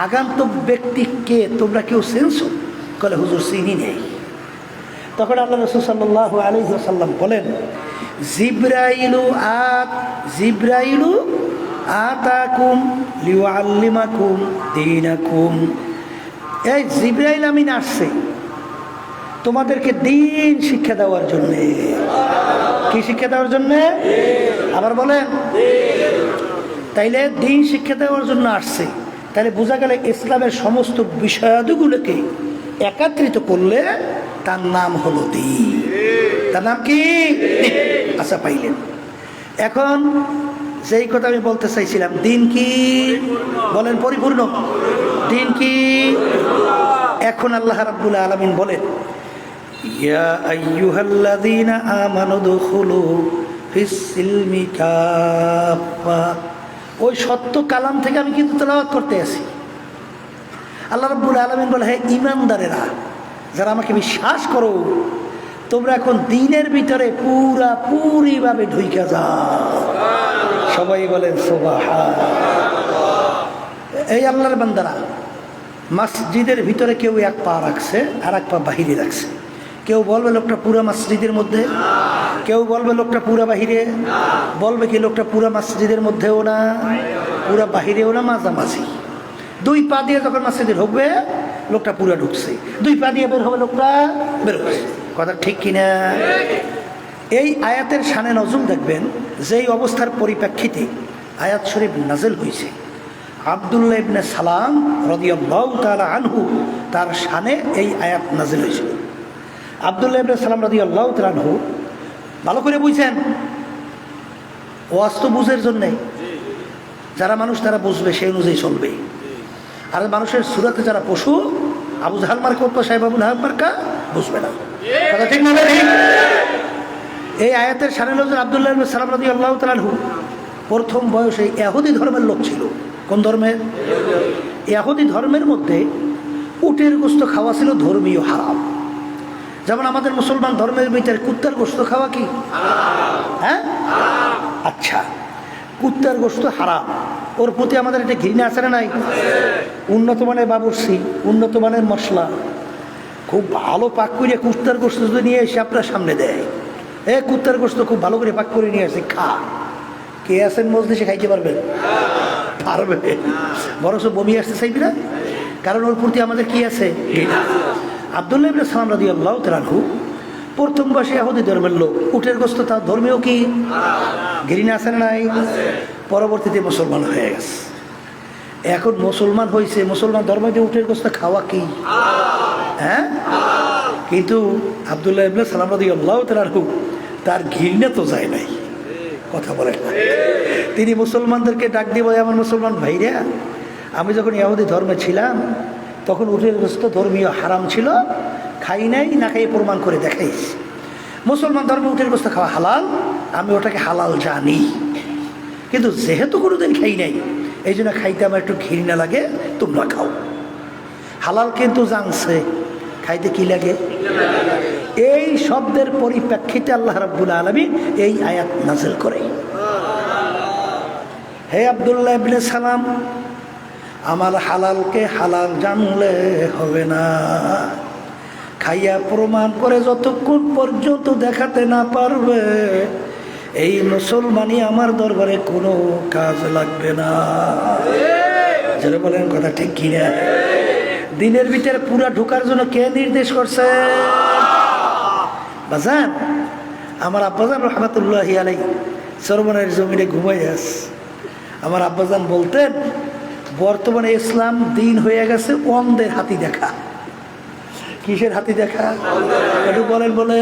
আগন্তুক ব্যক্তি কে তোমরা কেউ চিনছো? বলে হুজুর চিনি নেই। তখন আল্লাহ রাসূল সাল্লাল্লাহু আলাইহি ওয়াসাল্লাম বলেন, জিবরাইলু আতাকুম লিউআল্লিমাকুম দীনাকুম, এই জিবরাইল আমিন আসছে তোমাদেরকে দিন শিক্ষা দেওয়ার জন্যে। কি শিক্ষা দেওয়ার জন্যে? আবার বলেন। তাইলে দিন শিক্ষা দেওয়ার জন্য আসছে, তাহলে বোঝা গেল ইসলামের সমস্ত বিষয়াদিগুলোকে একত্রিত করলে তার নাম হলো দিন। তার নাম কি? আচ্ছা, পাইলেন। এখন যেই কথা আমি বলতে চাইছিলাম, দিন কি? বলেন পরিপূর্ণ। দিন কি? এখন আল্লাহ রাব্বুল আলামিন বলেন, ইয়া আইয়ুহাল্লাযীনা আমানু দুখুলু ফিস সিলমি কাফা। ওই সত্য কালাম থেকে আমি কিন্তু তেলাওয়াত করতে আছি। আল্লাহ রাব্বুল আলামিন বলে, হে ঈমানদারেরা, যারা আমাকে বিশ্বাস করো, তোমরা এখন দিনের ভিতরে পুরাপুরিভাবে ঢুইকা যাও। সবাই বলেন সুবহানাল্লাহ। এই আল্লাহর বান্দারা, মসজিদের ভিতরে কেউ এক পা রাখছে আর এক পা বাহিরে রাখছে। কেউ বলবে লোকটা পুরা মসজিদের মধ্যে, কেউ বলবে লোকটা পুরা বাহিরে, বলবে কি লোকটা পুরা মসজিদের মধ্যেও না, পুরা বাহিরেও না, মাঝামাঝি। 2 পা দিয়ে যখন মসজিদে ঢুকবে লোকটা পুরা ঢুকছে, 2 পা দিয়ে বের হবে লোকটা বের হচ্ছে। কথা ঠিক কিনা? এই আয়াতের শানে নজুল দেখবেন, যেই অবস্থার পরিপ্রেক্ষিতে আয়াত শরীফ নাজিল হয়েছে, আব্দুল্লাহ ইবনে সালাম রাদিয়াল্লাহু তাআলা আনহু তার শানে এই আয়াত নাজিল হয়েছিল। আব্দুল্লাহ ইবনে সালাম রাদিয়াল্লাহু তাআলা আনহু ভালো করে বুঝছেন, ওয়াজ তো বুঝের জন্যে, যারা মানুষ তারা বুঝবে, সেই অনুযায়ী চলবে। আর মানুষের সুরাতে যারা পশু, আবু জাহাল মার্কা উৎপা সাহেব আবু লাহাব মার্কা বুঝবে না। কথা ঠিক না? এই আয়াতের শানে নজুল আব্দুল্লাহ ইবনে সালাম রাদিয়াল্লাহু তাআলা আনহু প্রথম বয়সে ইহুদি ধর্মের লোক ছিল। কোন ধর্মের? ইহুদি ধর্মের মধ্যে উটের গোশত খাওয়া ছিল ধর্মীয় হারাম। যেমন আমাদের মুসলমান ধর্মের ভিতরে কুত্তার গোশত খাওয়া কি হ্যাঁ? আচ্ছা, কুত্তার গোশত হারাম, ওর প্রতি আমাদের একটা ঘৃণা আছে না নাই? উন্নত মানের বাবুর্চি, উন্নত মানের মশলা, খুব ভালো পাক করে কুত্তার গোশত যদি নিয়ে এসে আপনার সামনে দেয়, কুত্তার গোশত খুব ভালো করে পাক করে নিয়ে আসে, খা। কে আছেন মজলিসে খাইতে পারবেন? পারবে। বরং বমি আসতে চাইবি না, কারণ ওর প্রতি আমাদের কি আছে? আব্দুল্লাহ ইবনে সালাম রাদিয়াল্লাহু তাআলা আনহু প্রথম বসে ইহুদি ধর্মের লোক, উটের গোস্ত তার ধর্মীয় কি ঘৃণা আছে না নাই? পরবর্তীতে মুসলমান হয়ে গেছে। এখন মুসলমান হয়েছে, মুসলমান ধর্ম দিয়ে উটের গোস্ত খাওয়া কি হ্যাঁ? কিন্তু আব্দুল্লাহ ইবনে সালাম রাদিয়াল্লাহু তাআলা আনহু তার ঘৃণা তো যায় নাই, কথা বলেন না। তিনি মুসলমানদেরকে ডাক দিয়ে বলে, আমার মুসলমান ভাইরা, আমি যখন ইহুদি ধর্মে ছিলাম তখন উটের গোস্ত ধর্মীয় হারাম ছিল, খাই নাই, না খাইয়ে প্রমাণ করে দেখাইছি। মুসলমান ধর্মে উটের গোস্ত খাওয়া হালাল, আমি ওটাকে হালাল জানি, কিন্তু যেহেতু কোনোদিন খাই নাই এই জন্য খাইতে আমার একটু ঘৃণা লাগে, তোমরা খাও। হালাল কিন্তু জানছে, খাইতে কি লাগে? এই শব্দের পরিপ্রেক্ষিতে আল্লাহ রাব্বুল আলামিন এই আয়াত নাযিল করে, হে আব্দুল্লাহ ইবনে সালাম, আমার হালালকে হালাল জানলে হবে না, খাইয়া প্রমাণ করে যতক্ষণ পর্যন্ত দেখাতে না পারবে এই মুসলমানই আমার দরবারে কোনো কাজ লাগবে না। যারা বলেন কথা ঠিক কিনা? দিনের ভিতরে পুরা ঢোকার জন্য কে নির্দেশ করছে? বাজান, আমার আব্বাজান রহমাতুল্লাহি আলাইহি সরবনের জমিনে ঘুমাই আছে। আমার আব্বাজান বলতেন, বর্তমানে ইসলাম দিন হয়ে গেছে অন্ধের হাতি দেখা। কিসের হাতি দেখা? একটু বলেন বলে।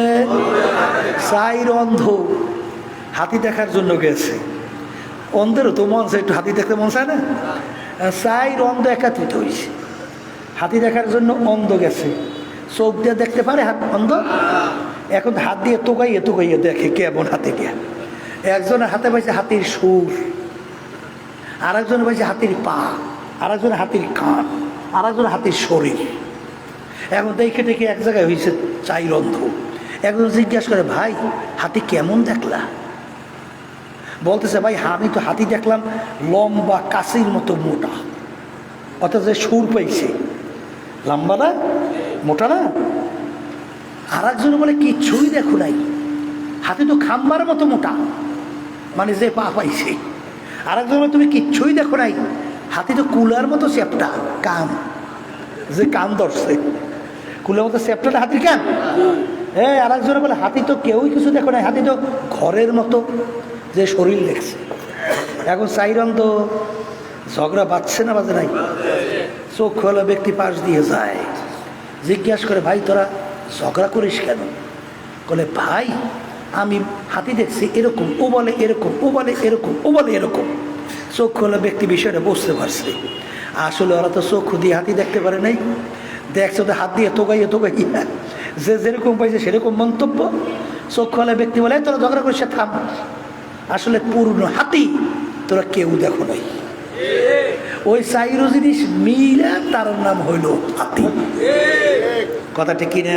চাইর অন্ধ হাতি দেখার জন্য গেছে। অন্ধেরও তো মন চায়, একটু হাতি দেখতে মন চায় না? চাইর অন্ধ একাত্রিত হয়েছে, হাতি দেখার জন্য অন্ধ গেছে। চোখ দিয়ে দেখতে পারে অন্ধ, এখন হাত দিয়ে তোগাইয়ে তোগাইয়ে দেখে কেমন হাতিটা। একজনের হাতে পাইছে হাতির সুর, আর একজনের পাইছে হাতির পা, আর একজনের হাতির কান, আর একজনের হাতির শরীর। এখন দেখে দেখে এক জায়গায় হয়েছে চাইর অন্ধ। একজন জিজ্ঞাসা করে, ভাই হাতি কেমন দেখলা? বলতেছে, ভাই আমি তো হাতি দেখলাম লম্বা কাশির মতো মোটা, অথচ সুর পাইছে, লম্বা না মোটা না। আর একজন বলে, কিচ্ছুই দেখো নাই, হাতি তো খাম্বার মতো মোটা, মানে যে পা পাইছে। আর একজন বলে, তুমি কিচ্ছুই দেখো নাই, হাতি তো কুলার মতো চ্যাপটা কান, যে কান ধরছে কুলার মতো চ্যাপটাটা হাতির কান। হ্যাঁ, আর একজনে বলে, হাতি তো কেউই কিছু দেখো নাই, হাতি তো ঘরের মতো যে শরীর দেখছে। এখন চাইরন তো ঝগড়া বাঁচছে না বাজে নাই? চোখ খোলা ব্যক্তি পাশ দিয়ে যায়, জিজ্ঞাসা করে, ভাই তোরা ঝগড়া করিস কেন? বলে, ভাই আমি হাতি দেখছি এরকম, ও বলে এরকম, ও বলে এরকম, ও বলে এরকম। চোখ খোলা ব্যক্তি বিষয়টা বুঝতে পারছে। আসলে ওরা তো চক্ষু দিয়ে হাতি দেখতে পারে নাই, দেখছে তো হাত দিয়ে তোগাইয়ে তোগাইয়া, যে যেরকম পাইছে সেরকম মন্তব্য। চোখ খোলা ব্যক্তি বলে, তোরা ঝগড়া করিস, থাম, আসলে পূর্ণ হাতি তোরা কেউ দেখো নাই। ওই চাইরো জিনিস মিলে তার নাম হইল হাতি। কথা ঠিক কিনা?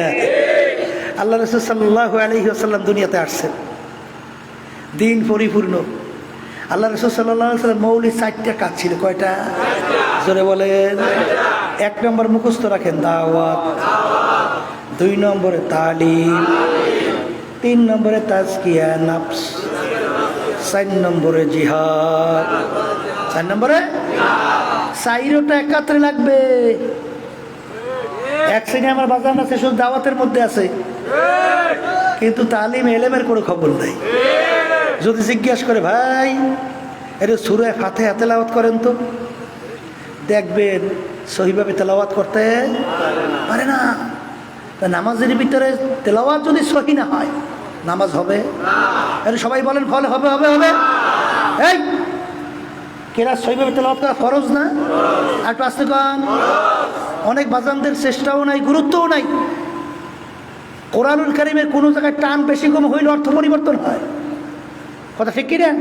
আল্লাহ রাসূল সাল্লাল্লাহু আলাইহি ওয়াসাল্লাম দুনিয়াতে আসছেন, দিন পরিপূর্ণ। আল্লাহ রাসূল সাল্লাল্লাহু আলাইহি ওয়াসাল্লাম মৌলিক 4টা কাজ ছিল। কয়টা? জোরে বলেন। 1 নম্বর মুখস্থ রাখেন, দাওয়াত। 2 নম্বরে তালিম। 3 নম্বরে তাজকিয়া নফস। 4 নম্বরে জিহাদ। 4 নম্বরে চাইরোটা একাত্রে লাগবে। এক শ্রেণী আমার বাজান আছে শুধু দাওয়াতের মধ্যে আছে, কিন্তু তালিম এলেমের কোনো খবর নাই। যদি জিজ্ঞাসা করে, ভাই এটা সূরা ফাতিহা তেলাওয়াত করেন তো, দেখবেন সহিভাবে তেলাওয়াত করতে পারে না। নামাজের ভিতরে তেলাওয়াত যদি সহি না হয় নামাজ হবে? আরে সবাই বলেন ফলে হবে হবে হবে। এই কেরা সহিভাবে তেলাওয়াত করা ফরজ না? আর একটু আসতে কম। অনেক বাজানদের চেষ্টাও নাই, গুরুত্বও নাই। কোরআনুল কারীমের কোনো জায়গায় টান বেশি কম হইলে অর্থ পরিবর্তন হয়। কথা ঠিক কিনা?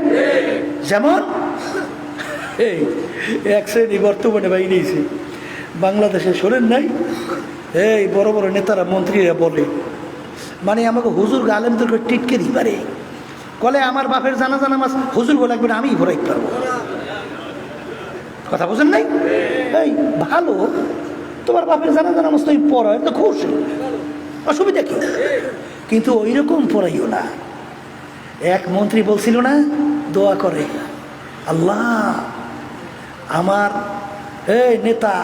যেমন এই এক শ্রেণী বর্তমানে বাই নিয়েছে বাংলাদেশে, শোনেন নাই? এই বড় বড় নেতারা মন্ত্রীরা বলে, মানে আমাকে হুজুর আলেমদেরকে টিটকে দিই পারে, কলে আমার বাপের জানাজা নামাজ হুজুর বলে লাগবে না, আমি ভরাইতে পারবো। কথা বোঝেন নাই? এই ভালো, তোমার বাপের জানাজা নামাজ তুমি পড়ো, তো খুশি, অসুবিধা কি? কিন্তু ওই রকম পড়াইও না। এক মন্ত্রী বলছিল না, দোয়া করে, আল্লাহ আমার এই নেতা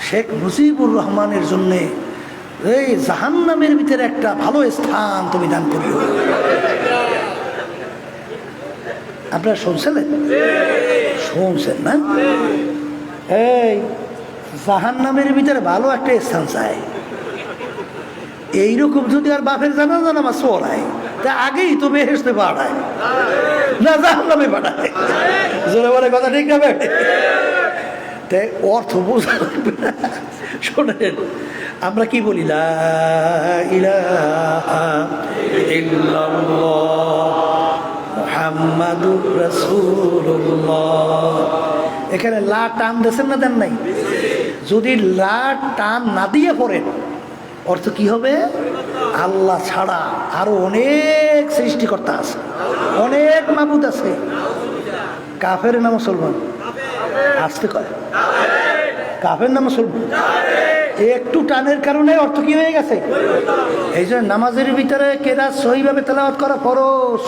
শেখ মুজিবুর রহমানের জন্যে এই জাহান্নামের ভিতরে একটা ভালো স্থান তুমি দান করিও। আপনারা শুনছিলেন? শুনছেন না? এই জাহান্নামের ভিতরে ভালো একটা স্থান চাই, এইরকম যদি আর বাপের জানাজা নামাজ পড়ায় তা আগেই তো বেহেশতে পাঠায় না, জাহান্নামে পাঠায়। জোরে বলে কথা ঠিক না? তাই অর্থ বোঝা লাগবে না। শোনেন, আমরা কি বলি? লা ইলাহা ইল্লাল্লাহ মুহাম্মাদুর রাসূলুল্লাহ। এখানে লা টান দিয়েছেন না দেন নাই? যদি লা টান না দিয়ে পড়েন অর্থ কি হবে? আল্লাহ ছাড়া আরো অনেক সৃষ্টিকর্তা আছে, অনেক মাবুদ আছে। কাফের না মুসলমান? আসতে কয় কাফের না মুসলমান? একটু টানের কারণে অর্থ কি হয়ে গেছে? এই জন্য নামাজের ভিতরে কেরাত সহিভাবে তেলাওয়াত করা ফরজ।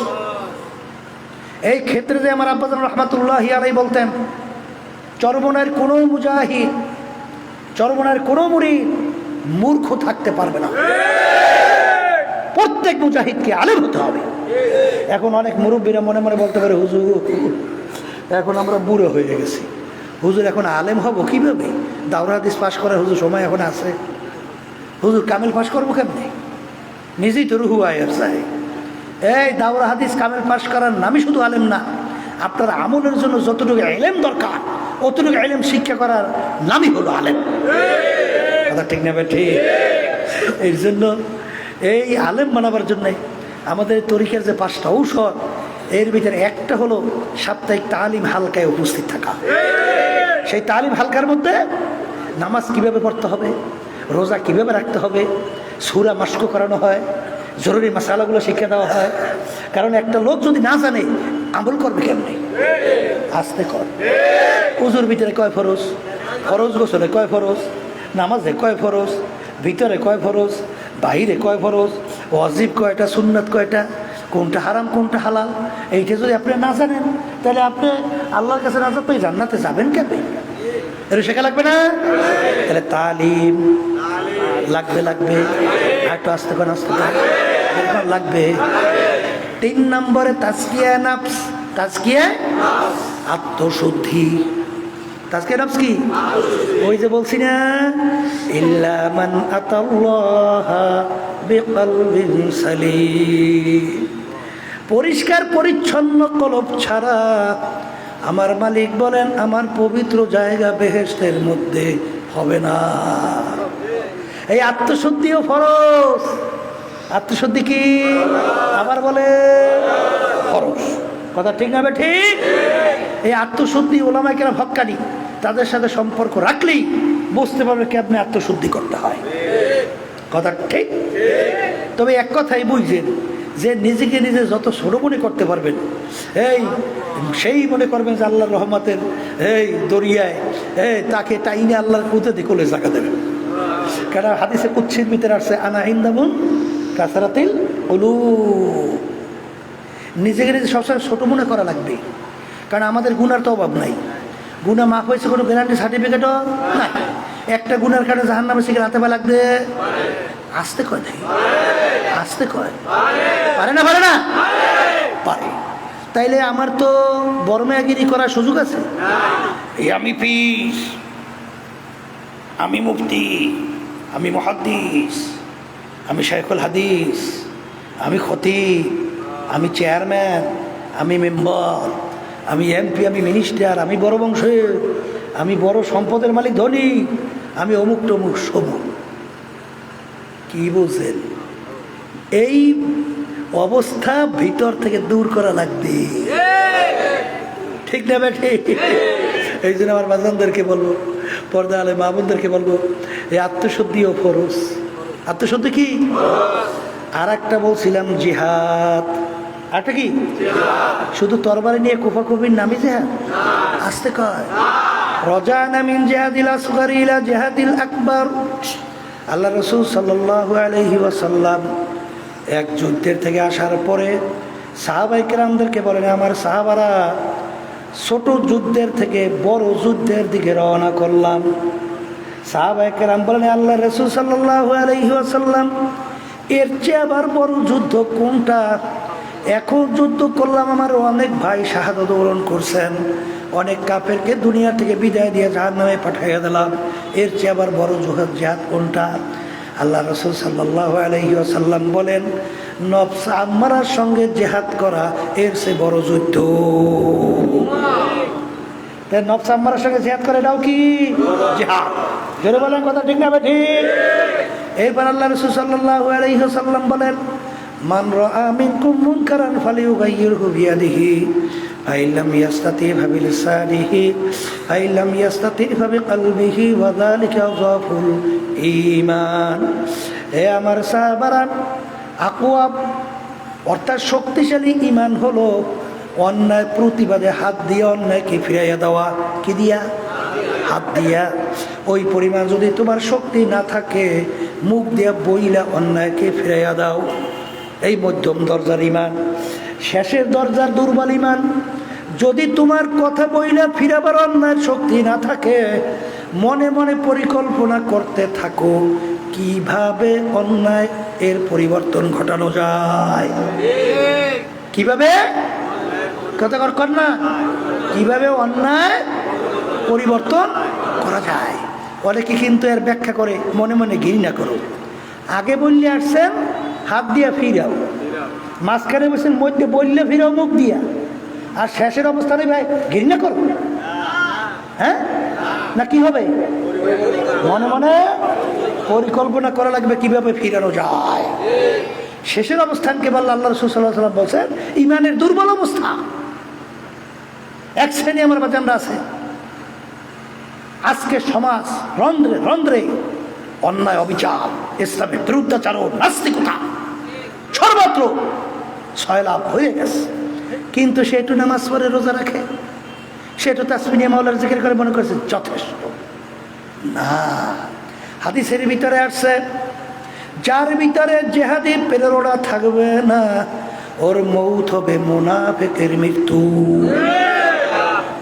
এই ক্ষেত্রে যে আমার আব্বাজান রহমাতুল্লাহি আলাইহি বলতেন, চরমনার কোনো মুজাহিদ, চরমনার কোনো মুরিদ মূর্খ থাকতে পারবে না, প্রত্যেক মুজাহিদকে আলেম হতে হবে। এখন অনেক মুরব্বীরা মনে মনে বলতে পারে, হুজুর এখন আমরা বুড়ো হয়ে গেছি, হুজুর এখন আলেম হব কিভাবে? দাওরা হাদিস পাশ করার হুজুর সময় এখন আছে? হুজুর কামেল পাশ করবো কেমনে? নিজেই তো রুহু আয়ার চাই। এই দাওরা হাদিস কামেল পাশ করার নামই শুধু আলেম না, আপনার আমলের জন্য যতটুকু ইলম দরকার অতটুকু ইলম শিক্ষা করার নামই হলো আলেম। কথা ঠিক না? ঠিক। এই জন্য এই আলেম বানাবার জন্যে আমাদের তরিকার যে 5টা ঔষধ, এর ভিতরে একটা হলো সাপ্তাহিক তালিম হালকায় উপস্থিত থাকা। সেই তালিম হালকার মধ্যে নামাজ কিভাবে পড়তে হবে, রোজা কিভাবে রাখতে হবে, সূরা মাস্ক করানো হয়, জরুরি মাসালাগুলো শিক্ষা দেওয়া হয়। কারণ একটা লোক যদি না জানে আমল করবে কেমনে? আস্তে কর। উজুর ভিতরে কয় ফরজ, ফরজ গোসলে কয় ফরজ, নামাজে কয় ফরজ, ভিতরে কয় ফরজ, বাহিরে কয় ফরজ, ওয়াজিব কয়টা, সুন্নাত কয়টা, কোনটা হারাম কোনটা হালাল, এইটা যদি আপনি না জানেন তাহলে আপনি আল্লাহর কাছে না পেয়ে জান্নাতে যাবেন কেমনে? এটা শেখা লাগবে না? তাহলে তালিম লাগবে, লাগবে। একটু আস্তে করে আস্তে লাগবে। 3 নম্বরে তাজকিয়া নাফস, তাজকিয়া আত্মশুদ্ধি। তাজকিয়া নাফস কি? ওই যে বলছি না, ইল্লা মান আতাল্লাহা বিকলবিন সালিম, পরিষ্কার পরিচ্ছন্ন কলব ছাড়া আমার মালিক বলেন আমার পবিত্র জায়গা বেহেশতের মধ্যে হবে না। এই আত্মশুদ্ধিও ফরজ। আত্মশুদ্ধি কি? আবার বলে ফরজ। কথা ঠিক না? ঠিক। এই আত্মশুদ্ধি ওলামায়ে কেরাম হক্কানি, তাদের সাথে সম্পর্ক রাখলেই বুঝতে পারবে কেমনে আত্মশুদ্ধি করতে হয়। কথা ঠিক। তবে এক কথাই বুঝছেন যে নিজেকে নিজে যত ছোট মনে করতে পারবেন, এই সেই মনে করবেন যে আল্লাহর রহমতের এই দরিয়ায় তাকে টাইনে আল্লাহর কুদরতে কোলে জায়গা দেবেন। কারণ হাদিসে কুদসির ভিতরে আসছে, আনা ইনদামুন কাসারাতিল উলুব। নিজেকে নিজে সবসময় ছোট মনে করা লাগবে, কারণ আমাদের গুনার তো অভাব নাই। গুনা মাফ হয়েছে কোনো গ্যারান্টি সার্টিফিকেটও নাই। একটা গুনার কারণে জাহান্নামে শিখে হাতে পা লাগবে। আসতে কয় নাই, আসতে কয় পারে না, পারে না, পারে। তাইলে আমার তো বর্মাগিরি করার সুযোগ আছে। এই আমি পীর, আমি মুফতি, আমি মুহাদ্দিস, আমি শাইখুল হাদিস, আমি খতিব, আমি চেয়ারম্যান, আমি মেম্বার, আমি এমপি, আমি মিনিস্টার, আমি বড় বংশের, আমি বড় সম্পদের মালিক, ধনী, আমি অমুক টমুক সমুক। কি বলছেন? এই অবস্থা ভিতর থেকে দূর করা লাগবে। ঠিক না ঠিক? এই জন্য আমার বাজানদেরকে বলবো, পর্দা আলে মা বোনদেরকে বলবো, এই আত্মশুদ্ধিও ফরজ। আত্মশুদ্ধি কি? আর একটা বলছিলাম জিহাদ। আরটা কি? শুধু তরবারি নিয়ে কুফাকুফির নামই জিহাদ? আসতে কয় রজানা মিন জিহাদিল আসগর ইলা জিহাদিল আকবার। আল্লাহ রাসূল সাল্লাল্লাহু আলাইহি ওয়াসাল্লাম এক যুদ্ধের থেকে আসার পরে সাহাবায়ে কেরামদেরকে বলেন, আমার সাহাবারা ছোট যুদ্ধের থেকে বড় যুদ্ধের দিকে রওনা করলাম। সাহাবায়ে কেরাম বলেন, আল্লাহ রাসূল সাল্লাল্লাহু আলাইহি ওয়াসাল্লাম, এর চেয়ে আবার বড় যুদ্ধ কোনটা? এখন যুদ্ধ করলাম, আমার অনেক ভাই শাহাদাত বরণ করছেন, অনেক কাফেরকে দুনিয়া থেকে বিদায় দিয়ে জাহান্নামে পাঠাইয়া দিলাম, এর চেয়ে আবার বড় জিহাদ কোনটা? আল্লাহ রাসূল সাল্লাল্লাহু আলাইহি ওয়াসাল্লাম বলেন, নফস আম্মারার সঙ্গে জিহাদ করা এর চেয়ে বড় যুদ্ধ। তাই নফস আম্মারার সঙ্গে জিহাদ করে এটাও কি জিহাদ? জোরে বলেন, কথা ঠিক না ঠিক? এরপর আল্লাহ রাসূল সাল্লাল্লাহু আলাইহি ওয়াসাল্লাম বলেন, মান রাআ মিনকুম মুনকারান ফালিয়ুগাইয়িরহু বিয়াদিহি ফাইন লাম ইয়াস্তাতি ফাবিলিসানিহি ফাইন লাম ইয়াস্তাতি ফাবিকলবিহি ওয়া যালিকা যাফুল ঈমান। হে আমার সাহাবারা, আকওয়া অর্থাৎ শক্তিশালী ঈমান হলো অন্যায় প্রতিবাদে হাত দিয়ে অন্যায়কে ফিরাইয়া দেওয়া। কি দিয়া? হাত দিয়া। ওই পরিমাণ যদি তোমার শক্তি না থাকে, মুখ দিয়া বইলা অন্যায়কে ফিরাইয়া দাও। এই মধ্যম দরজার ঈমান। শেষের দরজার দুর্বল ঈমান, যদি তোমার কথা বইলা ফিরাবার অন্যায়ের শক্তি না থাকে, মনে মনে পরিকল্পনা করতে থাকো কিভাবে অন্যায় এর পরিবর্তন ঘটানো যায়। কিভাবে? কথা কর না, কিভাবে অন্যায় পরিবর্তন করা যায়। অনেকে কিন্তু এর ব্যাখ্যা করে মনে মনে ঘৃণা করো। আগে বললে আসছেন হাত দিয়া ফিরাও, মাঝখানে বলছেন মধ্যে বললে ফিরাও মুখ দিয়া, আর শেষের অবস্থানে ভাই ঘৃণা করো। হ্যাঁ না, কি হবে? মনে মনে পরিকল্পনা করা লাগবে কিভাবে ফিরানো যায়। শেষের অবস্থানকে বলল আল্লাহ রাসূল সাল্লাল্লাহু আলাইহি ওয়াসাল্লাম বলছেন ঈমানের দুর্বল অবস্থা। এক শ্রেণী আমার বাজানরা আছে, আজকে সমাজ রন্ধ্রে রন্ধ্রে অন্যায়, অবিচার, ইসলামের বিরুদ্ধাচারণ, নাস্তিকতা সর্বত্র সয়লাভ হয়ে গেছে। কিন্তু সে একটু নামাজ পড়ে, রোজা রাখে, সে একটু তাসবিহ নিয়ে মাওলার জিকির করে মনে করছে যথেষ্ট না। হাদিসের ভিতরে আসছে, যার ভিতরে জেহাদি প্রেরণা থাকবে না, ওর মৌত হবে মুনাফিকের মৃত্যু।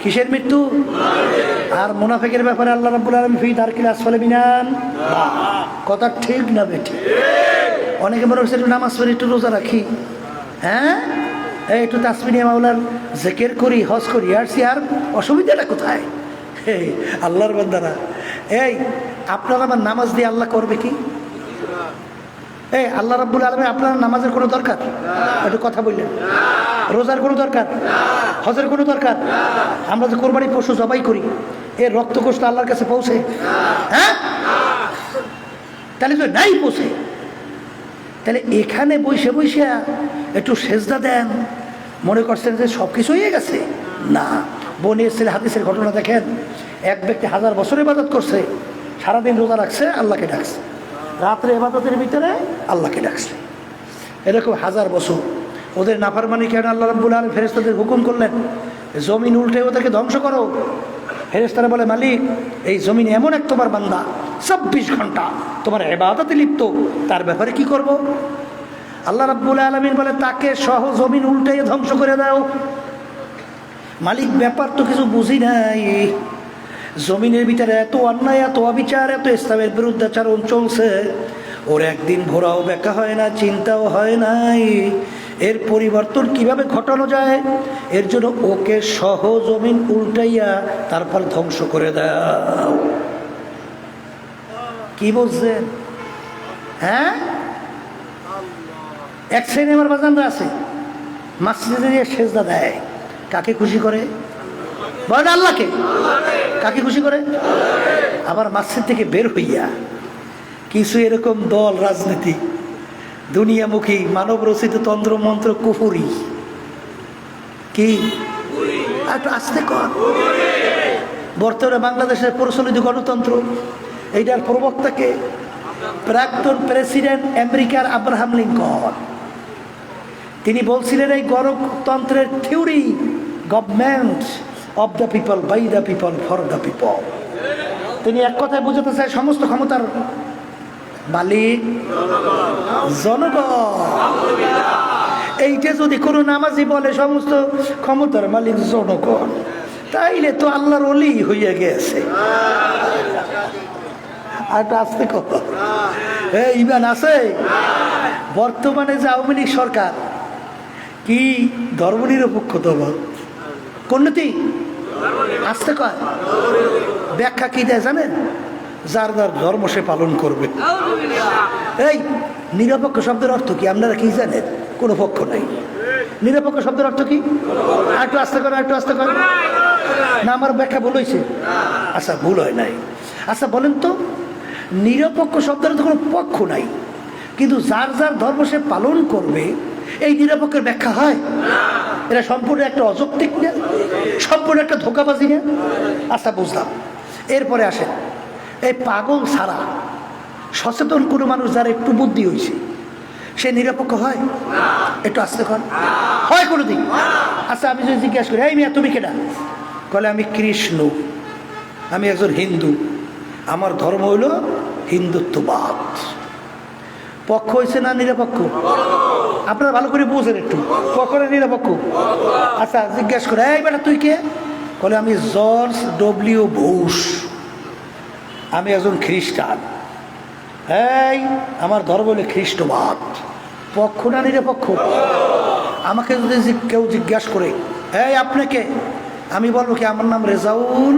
কিসের মৃত্যু? আর মুনাফিকের ব্যাপারে আল্লাহ রাব্বুল আলামিন ফি দারকিল আসফালি মিনান। কথা ঠিক না বেঠিক? অনেকে মনে হচ্ছে একটু নামাজ পড়ি, একটু রোজা রাখি, হ্যাঁ একটু তাসবিহ নিয়ে মাওলার জিকির করি, হজ করি, আর অসুবিধাটা কোথায়? আল্লাহর বান্দারা, এই আপনারা আমার নামাজ দিয়ে আল্লাহ করবে কি? এই আল্লাহ রাব্বুল আলামিন আপনার নামাজের কোনো দরকার? একটু কথা বললেন। রোজার কোনো দরকার? হজের কোনো দরকার? আমরা যে কোরবানি পশু জবাই করি, এর রক্ত কষ্ট আল্লাহর কাছে পৌঁছে? হ্যাঁ, তাহলে তো নাই পৌঁছে। তাহলে এখানে বসে বসে একটু সেজদা দেন, মনে করছেন যে সব কিছু হয়ে গেছে? না। বনি ইসরাঈল হাদিসের ঘটনা দেখেন, এক ব্যক্তি 1000 বছর ইবাদত করছে, সারাদিন রোজা রাখছে, আল্লাহকে ডাকছে, রাত্রে ইবাদতের ভিতরে আল্লাহকে ডাকছে, এরকম 1000 বছর। ওদের নাফরমানি কেন আল্লাহ রাব্বুল আলামিন ফেরেশতাদের হুকুম করলেন জমিন উল্টে ওদেরকে ধ্বংস করো। ফেরেশতারা বলে, মালিক এই জমিন এমন এক তোমার বান্দা 24 ঘন্টা তোমার ইবাদতে লিপ্ত, তার ব্যাপারে কি করব? আল্লাহ রাব্বুল আলামিন বলে, তাকে সহ জমিন উল্টে ধ্বংস করে দাও। মালিক ব্যাপার তো কিছু বুঝি নাই, জমিনের ভিতরে এত অন্যায়, এত অবিচার, এত ইসলামের বিরুদ্ধাচরণ চলছে, ওর একদিন ভোরাও ব্যাখ্যা হয় না, চিন্তাও হয় নাই এর পরিবর্তন কিভাবে ঘটানো যায়। এর জন্য ওকে সহ জমিন উল্টাইয়া তারপর ধ্বংস করে দাও। কি বলছেন? হ্যাঁ, এক শ্রেণী আমার বাজানরা আছে, মসজিদে গিয়ে সেজদা দেয়, কাকে খুশি করে? বলেন আল্লাহকে। কাকে খুশি করে? আবার মসজিদ থেকে বের হইয়া কিছু এরকম দল, রাজনীতি, দুনিয়ামুখী, মানব রচিত তন্ত্র মন্ত্র, কুফুরি, কি একটু আসতে কর। বর্তমানে বাংলাদেশের প্রচলিত গণতন্ত্র, এইটার প্রবক্তাকে প্রাক্তন প্রেসিডেন্ট আমেরিকার আব্রাহাম লিঙ্কন। তিনি বলছিলেন এই গণতন্ত্রের theory, government of the people, by the people, for the people. তিনি এক কথায় বুঝাতে চায় সমস্ত ক্ষমতার মালিক জনগণ। এইটা যদি কোনো নামাজি বলে সমস্ত ক্ষমতার মালিক জনগণ, তাইলে তো আল্লাহর ওলি হইয়া গেছে। আর একটু আসতে কর। ইমান আছে? বর্তমানে যে আওয়ামী লীগ সরকার কি ধর্মনিরপেক্ষ তোমার কোনটি আসতে কয়, ব্যাখ্যা কি দেয় জানেন? যার যার ধর্ম সে পালন করবে। এই নিরপেক্ষ শব্দের অর্থ কি আপনারা কি জানেন? কোনো পক্ষ নাই। নিরপেক্ষ শব্দের অর্থ কি? একটু আস্তে করেন, একটু আস্তে করেন। না আমার ব্যাখ্যা ভুল হয়েছে? আচ্ছা ভুল হয় নাই। আচ্ছা বলেন তো, নিরপেক্ষ শব্দের তো কোনো পক্ষ নাই, কিন্তু যার যার ধর্ম সে পালন করবে, এই নিরপেক্ষের ব্যাখ্যা হয়? এটা সম্পূর্ণ একটা অযৌক্তিক না, সম্পূর্ণ একটা ধোঁকাবাজি না? আচ্ছা বুঝলাম। এরপরে আসেন, এই পাগল ছাড়া সচেতন কোনো মানুষ যার একটু বুদ্ধি হয়েছে সে নিরপেক্ষ হয়? একটু আসতে কর, হয় কোনোদিন? আচ্ছা আমি যদি জিজ্ঞাসা করি, এই মিয়া তুমি কেডা? বলে আমি কৃষ্ণ, আমি একজন হিন্দু, আমার ধর্ম হইল হিন্দুত্ববাদ। পক্ষ হয়েছে না নিরপেক্ষ? আপনারা ভালো করে বুঝেন একটু, পক্ষ না নিরপেক্ষ? আচ্ছা জিজ্ঞাসা করে, এই বেটা তুই কে? বলে আমি জর্জ ডব্লিউ বুশ, আমি একজন খ্রিস্টান, এই আমার ধর্ম হলো খ্রিস্টবাদ। পক্ষ না নিরপেক্ষ? আমাকে যদি কেউ জিজ্ঞাসা করে, এই আপনাকে, আমি বলবো কি আমার নাম রেজাউল,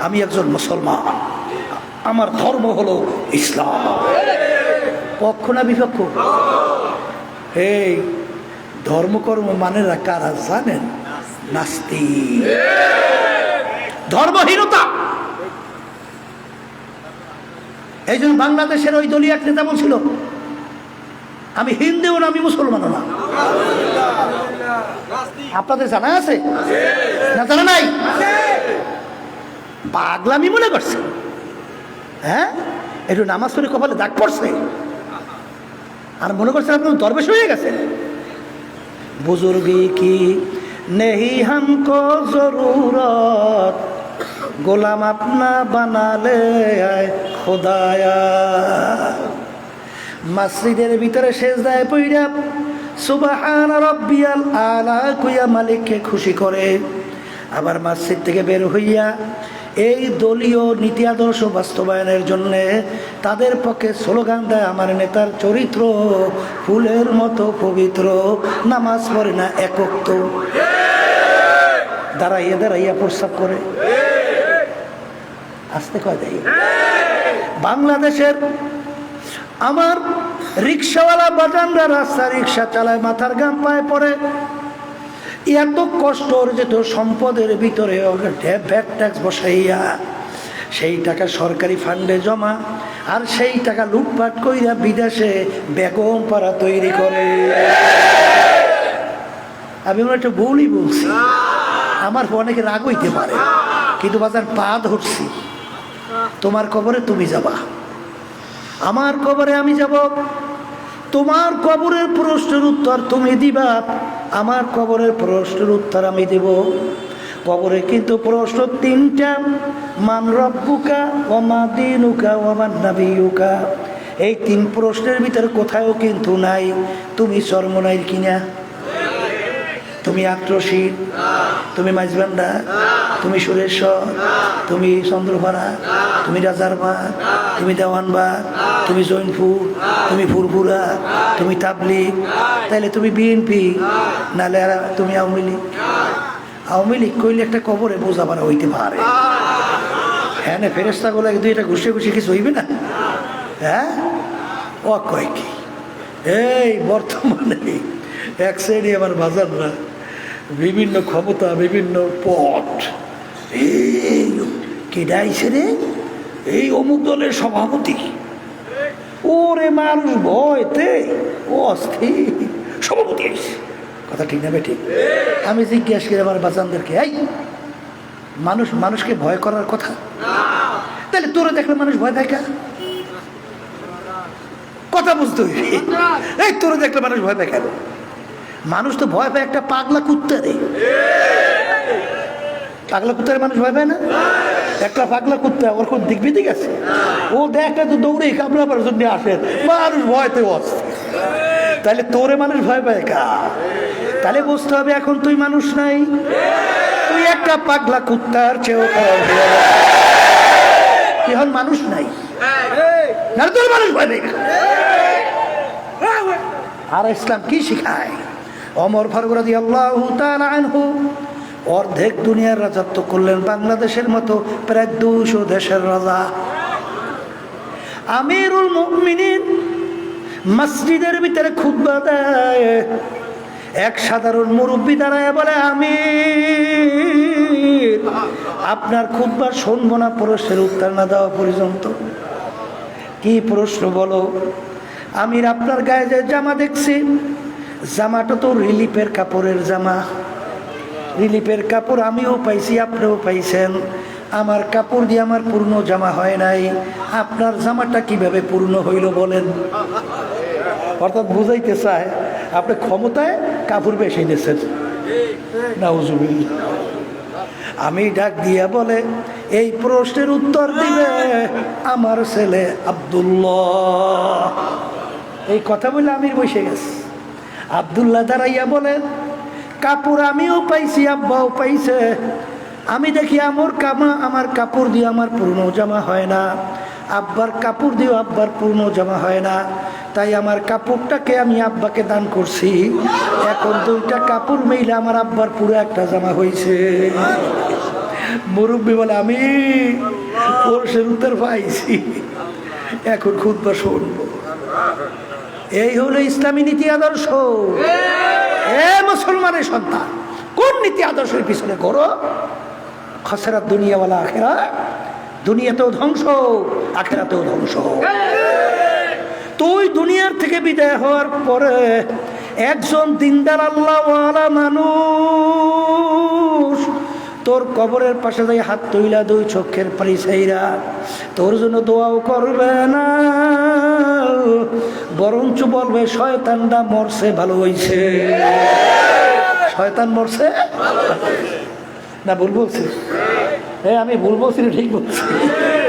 আমি একজন মুসলমান, আমার ধর্ম হলো ইসলাম। পক্ষ না বিপক্ষ? এই ধর্মকর্ম মানে কারা জানেন? নাস্তিক, ধর্মহীনতা। এই জন্য বাংলাদেশের ওই দলীয় এক নেতা বলছিল, আমি হিন্দুও না, আমি মুসলমানও না। আপনাদের জানা আছে না? জানা নাই? পাগলামি মনে করছে? হ্যাঁ, একটু নামাজ পড়ে কপালে দাগ পড়ছে আর মনে করছেন আপনি দরবেশ হয়ে গেছেন। বুজুর্গি কি নেহি হামকো জরুরত, গোলাম আপনা বানালে খোদায়া। মসজিদের ভিতরে সেজদায় পইড়া সুবহান রাব্বিয়াল আলা কইয়া মালিককে খুশি করে, আবার মসজিদ থেকে বের হইয়া এই দলীয় নীতি আদর্শ বাস্তবায়নের জন্য তাদের পক্ষে স্লোগান দেয়, আমার নেতার চরিত্র ফুলের মতো পবিত্র, নামাজ পড়ে না একক, তো দাঁড়াইয়া দাঁড়াইয়া প্রস্তাব করে। আসতে কয় দেয়। বাংলাদেশের আমার রিক্সাওয়ালা বাজানরা রাস্তা রিক্সা চালায়, মাথার গাম পায়ে পড়ে, এত কষ্ট অর্জিত সম্পদের ভিতরে ভ্যাট ট্যাক্স বসাইয়া সেই টাকা সরকারি ফান্ডে জমা, আর সেই টাকা লুটপাট কইরা বিদেশে বেগম পাড়া তৈরি করে। আমি মনে একটা ভুলই বলছি, আমার অনেকে রাগ হইতে পারে, কিন্তু বাজার পা ধরছি। তোমার কবরে তুমি যাবা, আমার কবরে আমি যাব, তোমার কবরের প্রশ্নের উত্তর তুমি দিবা, আমার কবরের প্রশ্নের উত্তর আমি দেব। কবরে কিন্তু প্রশ্ন তিনটা, মান রব্বুকা ওয়া মা দীনুকা ওয়া মান নাবিয়ুকা। এই তিন প্রশ্নের ভিতরে কোথাও কিন্তু নাই তুমি চরমনাইর কিনা, তুমি আত্রশীল, তুমি মাইজবান্ডা, তুমি সুরেশ্বর, তুমি চন্দ্রপাড়া, তুমি রাজারবাগ, তুমি দেওয়ানবাগ, তুমি জৈনপুর, তুমি ফুরফুরা, তুমি তাবলিগ। তাইলে তুমি বিএনপি, নাহলে তুমি আওয়ামী লীগ। আওয়ামী লীগ কইলে একটা কবরে বোঝা পারা হইতে পারে। হ্যাঁ না, ফেরেস্তা গুলো দুইটা ঘুষে ঘুষে কিছু হইবে না? হ্যাঁ, ও কয় কি এই বর্তমানে এক শ্রেণী আমার বাজাররা বিভিন্ন ক্ষমতা, বিভিন্ন পথ, এই কেডাইছে রে, এই অমুক দলের সভাপতি, ওরে মানুষ ভয়তে ও অস্থির সভাপতি আইছে। কথা ঠিক না বেঠিক? আমি জিজ্ঞাসা করি আমার বাজানদেরকে, এই মানুষ মানুষকে ভয় করার কথা, তাহলে তোরা দেখলে মানুষ ভয় পায় কেন? কথা বুঝতে হইবে। এই তোরা দেখলে মানুষ ভয় পায় কেন? মানুষ তো ভয় পায় একটা পাগলা কুত্তারে। পাগলা কুত্তারে মানুষ ভয় পায় না? একটা পাগলা কুত্তা, ওর কোন দিক বিদিক আছে? ও দেখলে তো দৌড়েই কামড়াবার জন্য আসে, মানুষ ভয়তে অস্থির। তাহলে তোরে মানুষ ভয় পায় কা? তাহলে বুঝতে হবে এখন তুই মানুষ নাই, তুই একটা পাগলা কুত্তার চেয়েও খারাপ, এখন মানুষ নাই। মানুষ ভয় পাইবে। আর ইসলাম কি শিখায়? ওমর ফারুক রাদিয়াল্লাহু তাআলা আনহু অর্ধেক দুনিয়ার রাজত্ব করলেন, বাংলাদেশের মতো প্রায় 200 দেশের রাজা। আমিরুল মুমিনিন মসজিদের ভিতরে খুতবা দেয়, এক সাধারণ মুরব্বী দাঁড়ায় বলে, আমির আপনার খুতবা শুনবো না প্রশ্নের উত্তর না দেওয়া পর্যন্ত। কি প্রশ্ন বলো? আমির আপনার গায়ে যে জামা দেখছি, জামাটা তো রিলিফের কাপড়ের জামা। রিলিফের কাপড় আমিও পাইছি, আপনিও পাইছেন। আমার কাপড় দিয়ে আমার পূর্ণ জামা হয় নাই, আপনার জামাটা কিভাবে পূর্ণ হইল বলেন? অর্থাৎ বুঝাইতে চায় আপনি ক্ষমতায় কাপড় বেশি দিয়েছেন। নাউজুবিল্লাহ। আমি ডাক দিয়া বলে, এই প্রশ্নের উত্তর দিবে আমার ছেলে আব্দুল্লাহ। এই কথা বলে আমির বসে গেছে। আব্দুল্লাহ দাঁড়াইয়া বলে, কাপড় আমিও পাইছি, আব্বাও পাইছে। আমি দেখি আমার কাপড় দিয়ে আমার পূর্ণ জামা হয় না, আব্বার কাপড় দিয়েও আব্বার পূর্ণ জামা হয় না। তাই আমার কাপড়টাকে আমি আব্বাকে দান করছি। এখন 2টা কাপড় মিলে আমার আব্বার পুরো একটা জামা হয়েছে। মুরব্বী বলে, আমি প্রশ্নের উত্তর পাইছি, এখন খুতবা শুনবো। এই হলো ইসলামী নীতি আদর্শ। এ মুসলমানের সন্তান, কোন নীতি আদর্শের পিছনে করো? খাসরাত দুনিয়া ওয়াল আখিরা। দুনিয়াতেও ধ্বংস, আখিরাতেও ধ্বংস। তুই দুনিয়ার থেকে বিদায় হওয়ার পরে একজন দিনদার আল্লাহওয়ালা মানুষ তোর কবরের পাশে যাই হাত তুইলা 2 চোখের পানি ছাইরা তোর জন্য দোয়াও করবে না, বরঞ্চ বলবে শয়তানটা মরছে ভালো হইছে। শয়তান মরছে না ভুল বলছি? আমি ভুল বলছি না ঠিক বলছি?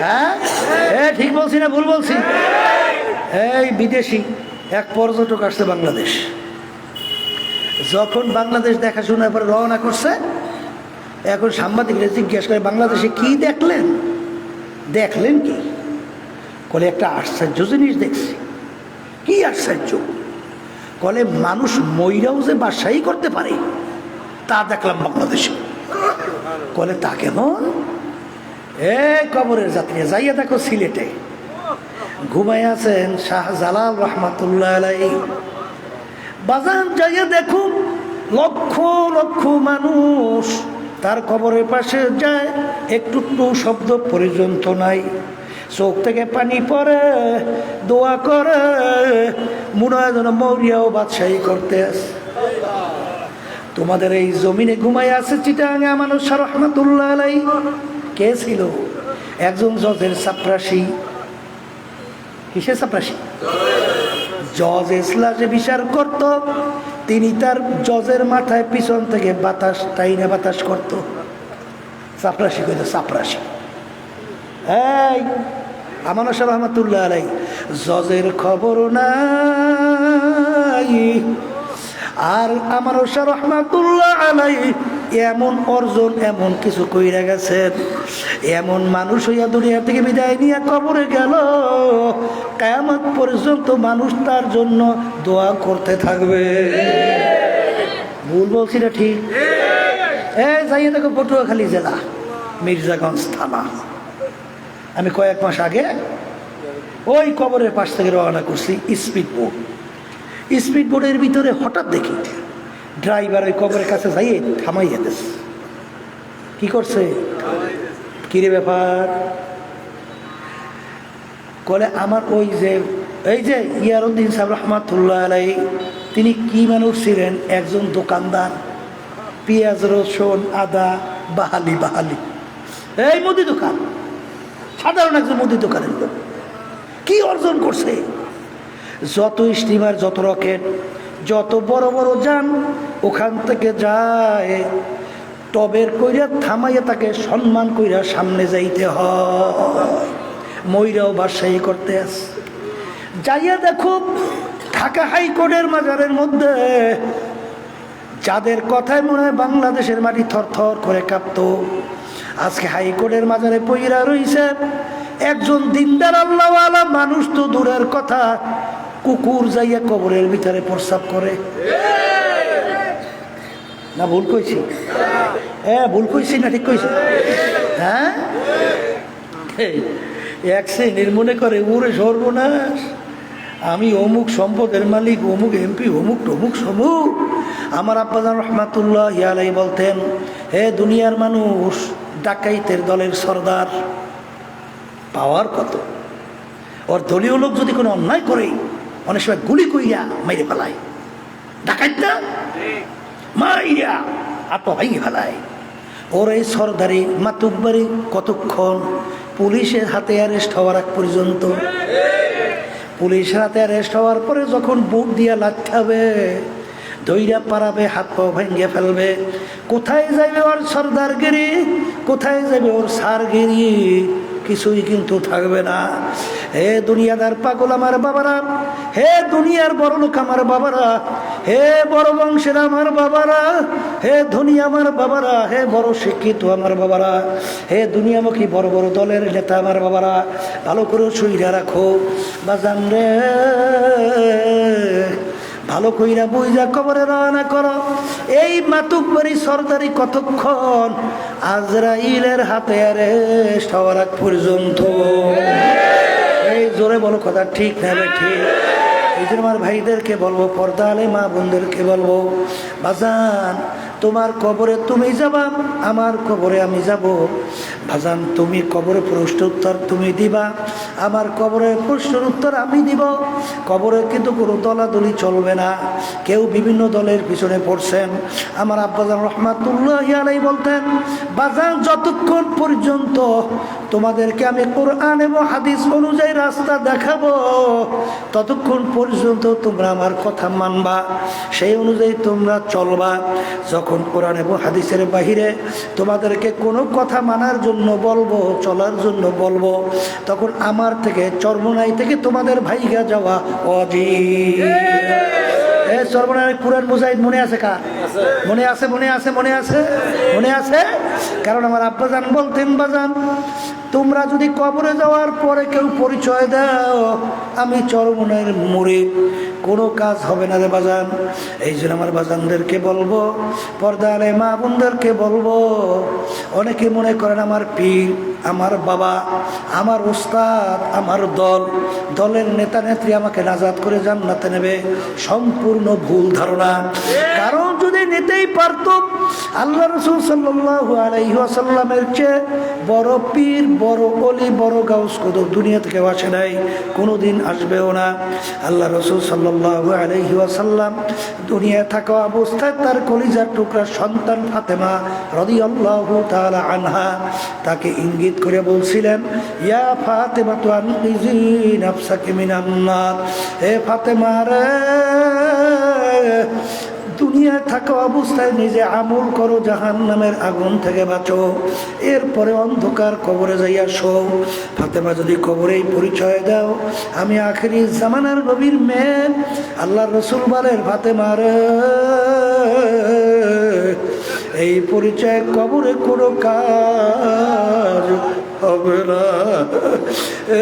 হ্যাঁ, ঠিক বলছি না ভুল বলছি? এই বিদেশি এক পর্যটক আসছে বাংলাদেশ। যখন বাংলাদেশ দেখাশোনার পরে রওনা করছে, এখন সাংবাদিকরা জিজ্ঞেস করে, বাংলাদেশে কি দেখলেন? দেখলেন কি? বলে, একটা আশ্চর্য জিনিস দেখছি। কি আশ্চর্য? বলে, মানুষ ময়রাও যে বাসাই করতে পারে তা দেখলাম বাংলাদেশে। বলে, তা কেমন? কবরের যাত্রী যাইয়া দেখো সিলেটে ঘুমাই আছেন শাহজালাল রহমাতুল্লাহ আলাইহি। বাজান যাইয়া দেখুন লক্ষ লক্ষ মানুষ তার কবরের পাশে যায়, একটু শব্দ পর্যন্ত নাই, চোখ থেকে পানি পড়ে, দোয়া করে, মনে হয় যেন মৌরিয়াও বাদশাহী করতে আসে। তোমাদের এই জমিনে ঘুমাই আছে চিটাঙে আমানুর শাহ রহমাতুল্লাহ আলাইহি। কে ছিল? একজন জজের চাপরাশি। কিসের চাপরাশি? জজ এসলাসে বিচার করত, তিনি তার জজের মাথায় পিছন থেকে বাতাস টাইনা বাতাস করত। চাপরাশি কইতো, চাপরাশি। এই আমানুর শাহ রহমাতুল্লাহ আলাইহি জজের খবর নাই, আর আমানুর শাহ রহমাতুল্লাহ আলাইহি এমন অর্জন, এমন কিছু কইরা গেছেন, এমন মানুষ হইয়া দুনিয়া থেকে বিদায় নিয়ে কবরে গেল, কিয়ামত পর্যন্ত মানুষ তার জন্য দোয়া করতে থাকবে। ভুল বলছি না ঠিক? যাইয়ে দেখো পটুয়াখালী জেলা মির্জাগঞ্জ থানা। আমি কয়েক মাস আগে ওই কবরের পাশ থেকে রওনা করছি স্পিড বোট। স্পিড বোটের ভিতরে হঠাৎ দেখি ড্রাইভার ওই কবরের কাছে যাইয়ে থামাইয়া দিয়েছে। কি করছে? কিরে ব্যাপার? বলে, আমার ওই যে ইয়ারউদ্দিন সাহেব রহমাতুল্লাহ আলাইহি, তিনি কি মানুষ ছিলেন? একজন দোকানদার, পেঁয়াজ রসুন আদা বাহালি বাহালি, এই মুদি দোকান, সাধারণ একজন মুদি দোকানের লোক। কি অর্জন করছে? যত স্টিমার, যত রকেট, যত বড় বড় যান ওখান থেকে যায়, টবের কইরা থামাইয়া তাকে সম্মান কইরা সামনে যাইতে হয়। ময়রাও বাদশাহী করতে আসে। যাইয়া দেখো ঢাকা হাইকোর্টের মাজারের মধ্যে যাদের কথায় মনে হয় বাংলাদেশের মাটি থরথর করে কাঁপত, আজকে হাইকোর্টের মাজারে পইরা রইছে একজন দিনদার আল্লাহওয়ালা মানুষ তো দূরের কথা, কুকুর যাইয়া কবরের ভিতরে প্রস্রাব করে। না ভুল কইছি? হ্যাঁ ভুল কইছি না ঠিক কইছি? হ্যাঁ, এক শ্রেণীর মনে করে ওরে সর্বনাশ, আমি অমুক সম্পদের মালিক, অমুক এমপি, অমুক টমুক সমুক। আমার আব্বাজান রহমাতুল্লাহ আলাইহি বলতেন, হে দুনিয়ার মানুষ, ডাকাইতের দলের সর্দার পাওয়ার কত, ওর দলীয় লোক যদি কোনো অন্যায় করে অনেক সময় গুলি কইয়া মেরে ফেলায়, ডাকাইত না মাইয়া আত্ম ভাই ফেলায়। ওর এই সর্দারি মাতুব্বারি কতক্ষণ? পুলিশের হাতে অ্যারেস্ট হওয়ার আগ পর্যন্ত। পুলিশের হাতে অ্যারেস্ট হওয়ার পরে যখন বুট দিয়া লাগাবে, দইরা পারাবে, হাত পা ভেঙে ফেলবে, কোথায় যাবে ওর সর্দারগিরি, কোথায় যাবে ওর সারগিরি, কিছুই কিন্তু থাকবে না। হে দুনিয়াদার পাগল আমার বাবারা, হে দুনিয়ার বড় লোক আমার বাবারা, হে বড় বংশের আমার বাবারা, হে ধনী আমার বাবারা, হে বড় শিক্ষিত আমার বাবারা, হে দুনিয়ামুখী বড় বড় দলের নেতা আমার বাবারা, ভালো করে শুইরা রাখো বাজান রে, ভালো কইরা বুইরা কবরে রওনা করো। এই মাতুব্বরি সর্দারি কতক্ষণ? আজরাইলের হাতে অ্যারেস্ট হওয়ার আগ পর্যন্ত। এই জোরে বলো কথা ঠিক না ঠিক? এই জন্য আমার ভাইদেরকে বলবো, পর্দা আলে মা বোনদেরকে বলবো, বাজান তোমার কবরে তুমি যাবা, আমার কবরে আমি যাব। ভাজান তুমি কবরে প্রশ্নের উত্তর তুমি দিবা, আমার কবরের প্রশ্নের উত্তর আমি দিব। কবরে কিন্তু কোনো দলাদলি চলবে না। কেউ বিভিন্ন দলের পিছনে পড়ছেন। আমার আব্বাজান রহমাতুল্লাহ আলাইহি বলতেন, বাজান যতক্ষণ পর্যন্ত তোমাদেরকে আমি কোরআন এবং হাদিস অনুযায়ী রাস্তা দেখাবো, ততক্ষণ পর্যন্ত তোমরা আমার কথা মানবা, সেই অনুযায়ী তোমরা চলবা। যখন কোরআন এবং হাদিসের বাহিরে তোমাদেরকে কোনো কথা মানার জন্য বলবো, চলার জন্য বলবো, তখন আমার থেকে চরমনাই থেকে তোমাদের ভাইগা যাওয়া অজিব। সর্বনারায়ণ পুরান মুজাহিদ মনে আছে কার? মনে আছে, মনে আছে, মনে আছে, মনে আছে। কারণ আমার আব্বাজান বলতেন, বাজান তোমরা যদি কবরে যাওয়ার পরে কেউ পরিচয় দাও আমি চরমনের মুরিদ, কোনো কাজ হবে না রে বাজান। এই জন্য আমার বাজানদেরকে বলবো, পর্দা আলে মা বোনদেরকে বলবো, অনেকে মনে করেন আমার পীর, আমার বাবা, আমার উস্তাদ, আমার দল, দলের নেতা নেত্রী আমাকে নাজাত করে জান্নাতে নেবে। সম্পূর্ণ ভুল ধারণা। কারণ যদি নিতেই পারত, আল্লাহ রাসূল সাল্লাল্লাহু আলাইহি ওয়াসাল্লামের চেয়ে বড় পীর, বড় ওলি, বড় গাউস কুতুব দুনিয়া থেকে আসে নাই, কোনোদিন আসবেও না। আল্লাহ রাসূল সাল্লাল্লাহু আলাইহি ওয়াসাল্লাম দুনিয়া থাকা অবস্থায় তার কলিজার টুকরা সন্তান ফাতেমা রাদিয়াল্লাহু তাআলা আনহা তাকে ইঙ্গিত করে বলছিলেন, ইয়া ফাতেমা তু আনকিজি নাফসাকি মিনান নার, হে ফাতেমা রে, দুনিয়ায় থাকা অবস্থায় নিজে আমল করো, জাহান্নামের আগুন থেকে বাঁচো, এরপরে অন্ধকার কবরে যাইয়া শো। ফাতেমা যদি কবরেই পরিচয় দাও আমি আখেরি জামানার নবীর মেয়ে, আল্লাহ রসুল বলেন, ফাতেমা রে, এই পরিচয় কবরে কোনো কাজ হবে না।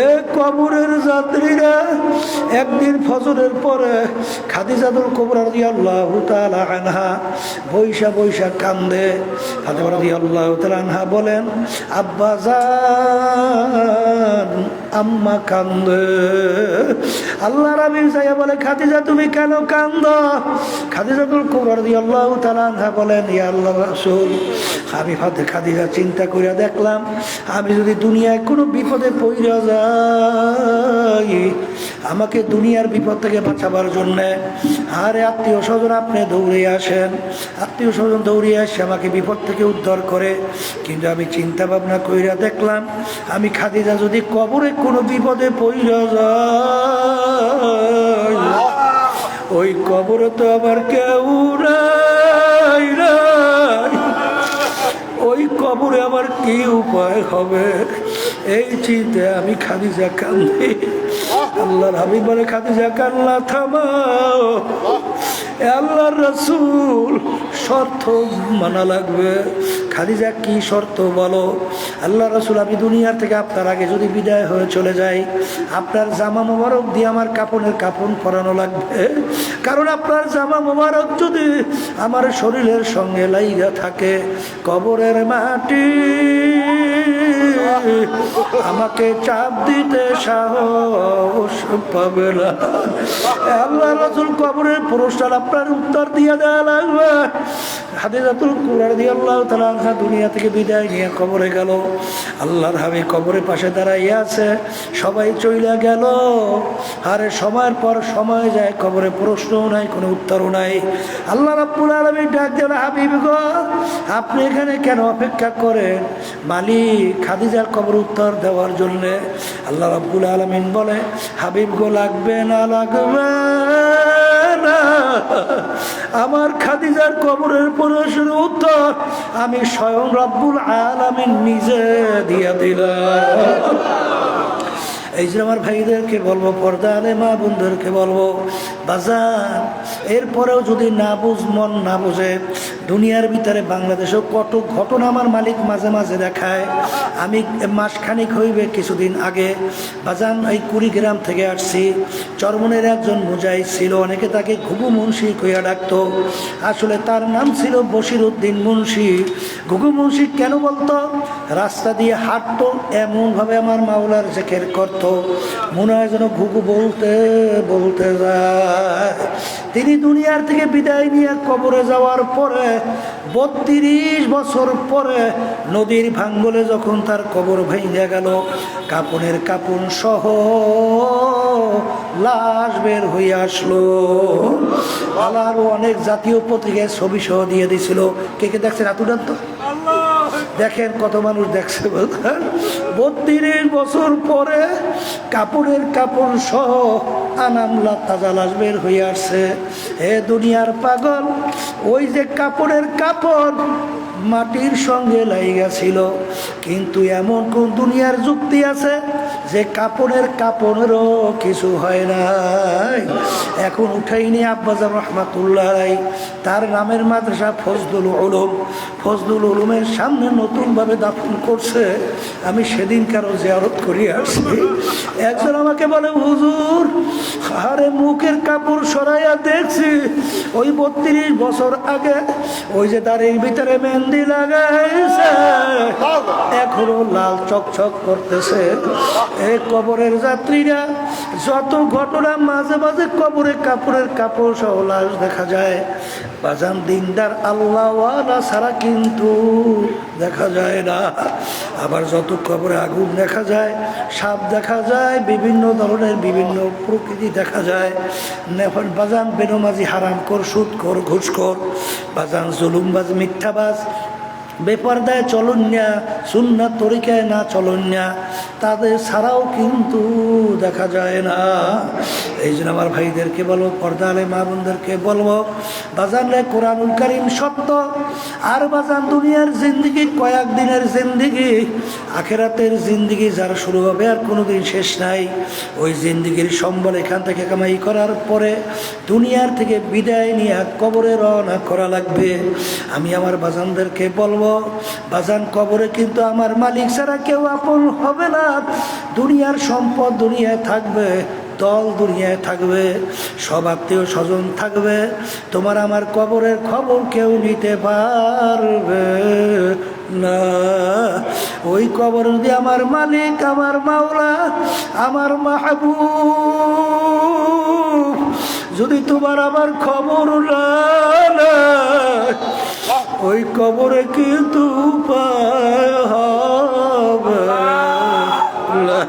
এ কবরের যাত্রীরা একদিন ফজরের পরে খাদিজাতুল কুবরা রাদিয়াল্লাহু তাআলা আনহা বৈশা বৈশা কান্দে। ফাতেমা রাদিয়াল্লাহু তাআলা আনহা বলেন, আব্বা জান, আম্মা কান্দে। আল্লাহ রাবি যাইয়া বলে, খাদিজা তুমি কেন কান্দো? খাদিজাতুল কুবরা রাদিয়াল্লাহু তাআলা আনহা বলেন, ইয়া আল্লাহর রাসূল, আমি খাদিজা চিন্তা করে দেখলাম, আমি যদি দুনিয়ায় কোনো বিপদে পড়ে যাই, আমাকে দুনিয়ার বিপদ থেকে বাঁচাবার জন্যে আরে আত্মীয় স্বজন আপনি দৌড়ে আসেন, আত্মীয় স্বজন দৌড়ে আসে আমাকে বিপদ থেকে উদ্ধার করে। কিন্তু আমি চিন্তা ভাবনা কইরা দেখলাম, আমি খাদিজা যদি কবরে কোনো বিপদে পড়ে যাই, ওই কবরে তো আবার কেউ নাই, ওই কবরে আবার কি উপায় হবে? এই চিন্তায় আমি খাদিজা কান্দি। আল্লাহর হাবিব বলে, খাদিজা কান্না থামাও, আল্লাহর রাসূল শর্ত মানা লাগবে। খাদিজা কি শর্ত বলো? আল্লাহ রাসূল, আমি দুনিয়ার থেকে আপনার আগে যদি বিদায় হয়ে চলে যাই, আপনার জামা মোবারক দিয়ে আমার কাপড়ের কাপড় পরানো লাগবে, কারণ আপনার জামা মোবারক যদি আমার শরীরের সঙ্গে লাইগা থাকে, কবরের মাটি আমাকে চাপ দিতে সাহস পাবে না। আল্লাহ রাসূল, কবরের প্রশ্ন আপনার উত্তর দিয়ে দেওয়া লাগবে। খাদিজাতুল কুবরা রাদিয়াল্লাহু তাআলা আনহা দুনিয়া থেকে বিদায় নিয়ে কবরে গেল। আল্লাহর হাবিব কবরের পাশে দাঁড়াইয়া আছে, সবাই চইলা গেল। আরে সময়ের পর সময় যায়, কবরে প্রশ্নও নাই, কোনো উত্তরও নাই। আল্লাহ রাব্বুল আলামিন ডাক দেন, হাবিব গো, আপনি এখানে কেন অপেক্ষা করেন মালিক খাদিজার কবর উত্তর দেওয়ার জন্য? আল্লাহ রাব্বুল আলামিন বলে, হাবিব গো, লাগবে না, লাগবে না, আমার খাদিজার কবরের প্রশ্নের উত্তর আমি স্বয়ং রব্বুল আলামিন নিজে দিয়া দিলাম। এই যে আমার ভাইদেরকে বলবো, পর্দা আলে মা বোনদেরকে বলবো, বাজান, এরপরেও যদি না মন না বোঝে, দুনিয়ার ভিতরে বাংলাদেশেও কত ঘটনা আমার মালিক মাঝে মাঝে দেখায়। আমি মাসখানিক হইবে কিছুদিন আগে বাজান এই কুড়িগ্রাম থেকে আসছি। চরমনের একজন মুজাহিদ ছিল, অনেকে তাকে ঘুঘু মুন্সি কইয়া ডাকতো। আসলে তার নাম ছিল বশির উদ্দিন মুন্সি। ঘুঘু মুন্সি কেন বলতো? রাস্তা দিয়ে হাঁটতো, এমনভাবে আমার মাওলার জিকির করতো, মনে হয় যেন ঘুঘু বলতে বলতে যায়। তিনি দুনিয়ার থেকে বিদায় নিয়ে কবরে যাওয়ার পরে 32 বছর পরে নদীর ভাঙ্গলে যখন তার কবর ভেঙে গেল, কাপনের কাপন সহ লাশ বের হয়ে আসলো। আলারও অনেক জাতীয় পত্রিকায় ছবি সহ দিয়ে দিছিল। কে কে দেখছেন? আতুডান তো দেখেন কত মানুষ দেখছে। 32 বছর পরে কাপড়ের কাপড় সহ আনামলা তাজা লাশ বের হয়ে আসছে। হে দুনিয়ার পাগল, ওই যে কাপড়ের কাপড় মাটির সঙ্গে লাইগা ছিল, কিন্তু এমন কোন দুনিয়ার যুক্তি আছে যে কাপড়ের কাপড়েরও কিছু হয় নাই? এখন উঠাইনি আব্বাজান রহমাতুল্লাহ আলাইহি, তার নামের মাদ্রাসা ফজলুল উলুম, ফজলুল উলুমের সামনে নতুনভাবে দাফন করছে। আমি সেদিন কারো জিয়ারত করি আসছি। একজন আমাকে বলে, হুজুর, আরে মুখের কাপড় সরাইয়া দেখছি ওই 32 বছর আগে ওই যে দাঁড়ির ভিতরে মেহেন্দি লাগাইছে এখনো লাল চকচক করতেছে। এই কবরের যাত্রীরা যত ঘটনা, মাঝে মাঝে কবরে কাপড়ের কাপড় সহ লাশ দেখা যায়। বাজান, দিনদার আল্লাহওয়ালা ছাড়া কিন্তু দেখা যায় না। আবার যত কবরে আগুন দেখা যায়, সাপ দেখা যায়, বিভিন্ন ধরনের বিভিন্ন প্রকৃতি দেখা যায়। নেফল বাজান, বেনমাজি, হারামখোর, সুদখোর, ঘুষখোর, বাজান জুলুমবাজ, মিথ্যাবাজ, বেপরদায় চলন না, সুন্নাত তরিকায় না চলন না, তাদের ছাড়াও কিন্তু দেখা যায় না। এই জন্য আমার ভাইদেরকে বলবো, পর্দা আলে মা বোনদেরকে বলবো, বাজানলে কোরআনুল কারীম সত্য। আর বাজান, দুনিয়ার জিন্দিগি কয়েকদিনের জিন্দিগি, আখেরাতের জিন্দিগি যার শুরু হবে আর কোনোদিন শেষ নাই। ওই জিন্দিগির সম্বল এখান থেকে কামাই করার পরে দুনিয়ার থেকে বিদায় নিয়ে কবরে রওনা করা লাগবে। আমি আমার বাজানদেরকে বলবো, বাজান, কবরে কিন্তু আমার মালিক ছাড়া কেউ আপন হবে না। দুনিয়ার সম্পদ দুনিয়ায় থাকবে, দল দুনিয়ায় থাকবে, সব আত্মীয় স্বজন থাকবে, তোমার আমার কবরের খবর কেউ নিতে পারবে না। ওই কবর যদি আমার মালিক, আমার মাওলা, আমার মাহবুব যদি তোমার আমার খবর না নেয়, ওই কবরে কিন্তু উপায় হবে না।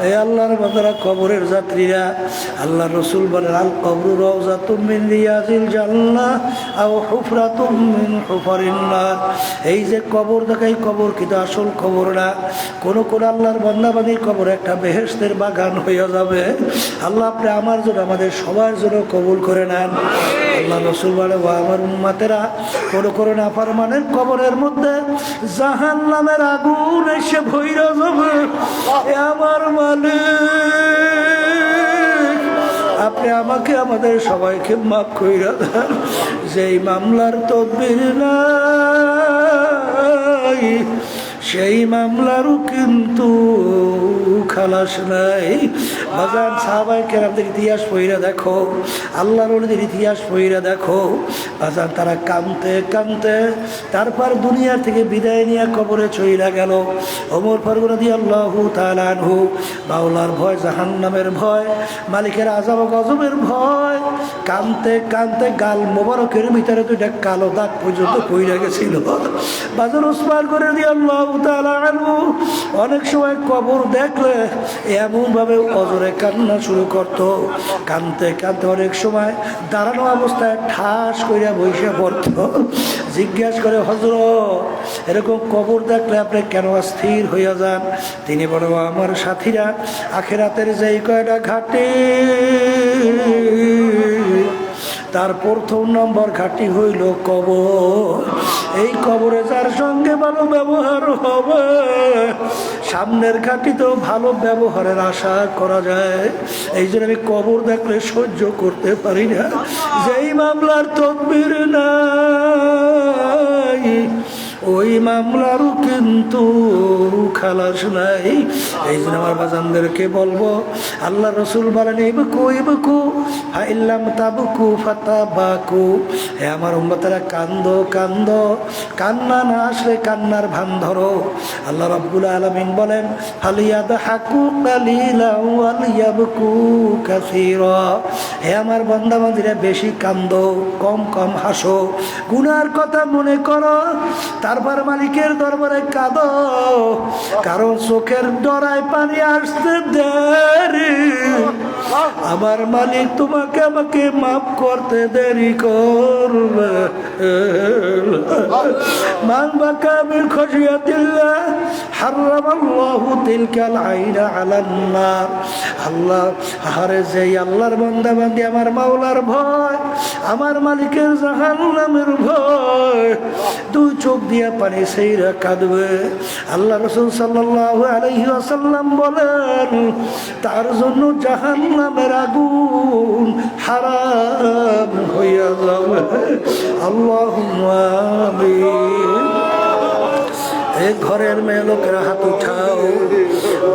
এই আল্লাহর বান্দারা, কবরের যাত্রীরা, আল্লাহ রসুল বলেন, আল কবরু রাউযাতুম মিন রিয়াজিল জান্নাহ আও হুফরাতুম মিন হুফারিন নার। এই যে কবর দেখাই, কবর কিন্তু আসল কবর না। কোন আল্লাহর বান্দাবান্দির কবর একটা বেহেশতের বাগান হয়ে যাবে। আল্লাহ আপনি আমার জন্য, আমাদের সবার জন্য কবুল করে নেন। আল্লাহ রসুল বলে, ও আমার উম্মতেরা, কোনো নাফরমানের কবরের মধ্যে জাহান্নামের আগুন এসে ভইরা যাবে। আমার মালিক, আপনি আমাকে, আমাদের সবাইকে মাফ কইরা দেন। যেই মামলার তদবির না সেই মামলারও কিন্তু খালাস নাই। বাজান সাহাবায়ে কেরামদের ইতিহাস পড়িয়া দেখো, আল্লাহর ওলিদের ইতিহাস পড়িয়া দেখো বাজান, তারা কাঁদতে কাঁদতে তারপর দুনিয়া থেকে বিদায় নিয়ে কবরে চইলা গেল। ওমর ফারুক রাদিয়াল্লাহু তাআলা আনহু মাওলার ভয়, জাহান্নামের ভয়, মালিকের আযাব গজবের ভয়, কাঁদতে কাঁদতে গাল মোবারকের ভিতরে দুইটা কালো দাগ পর্যন্ত পইড়া গেছিল। বাজার ওসমান রাদিয়াল্লাহু তাআলা আনহু অনেক সময় কবর দেখলে এমনভাবে অজরে কান্না শুরু করত, কাঁদতে কাঁদতে অনেক সময় দাঁড়ানো অবস্থায় ঠাস কইরা বইসা পড়ত। জিজ্ঞাসা করে, হযরত এরকম কবর দেখলে আপনি কেন অস্থির হইয়া যান? তিনি বলেন, আমার সাথীরা আখিরাতের যেই কয়টা ঘাটে, তার প্রথম নম্বর ঘাঁটি হইল কবর। এই কবরে যার সঙ্গে ভালো ব্যবহার হবে, সামনের ঘাঁটিতেও ভালো ব্যবহারের আশা করা যায়। এই জন্য আমি কবর দেখলে সহ্য করতে পারি না। যেই মামলার তদবির নাই, ওই মামলারও কিন্তু খালাস নাই। এই জন্য আমার বাজানদেরকে বলবো, আল্লাহ রসুল বলেন, ইবকু ইবকু ফাইল্লাম তাবকু ফাতাবাকু। হে আমার উম্মতেরা, কান্দো কান্দো, কান্না না আসলে কান্নার ভান ধরো। আল্লাহ রাব্বুল আলামিন বলেন, ফালিয়াদহাকু কালিলান ওয়ালিয়াবকু কাসীরা। হে আমার বান্দা বান্দীরা, বেশি কান্দো, কম কম হাসো, গুনার কথা মনে করো, তারপর মালিকের দরবারে কাঁদো, কারণ চোখের ডরায় পানি আসতে দেরি, আমার মালিক তোমাকে আমাকে মাফ করতে দেরি করবে। মান বাকা মিন খাশিয়াতিল্লাহ হারামাল্লাহু তিলকাল আইনা আলান নার। আল্লাহ আহারে, যেই আল্লাহর বান্দা বান্দি আমার মাওলার ভয়, আমার মালিকের জাহান্নামের ভয়, দুই চোখ দিয়া পানি সেইরা কাঁদবে। আল্লাহ রাসূল সাল্লাল্লাহু আলাইহি ওয়াসাল্লাম বলেন, তার জন্য জাহান্নামের আগুন হারাম হইয়া যাবে। আল্লাহুম্মা আমিন। এই ঘরের মেয়ে লোকেরা হাত উঠাও,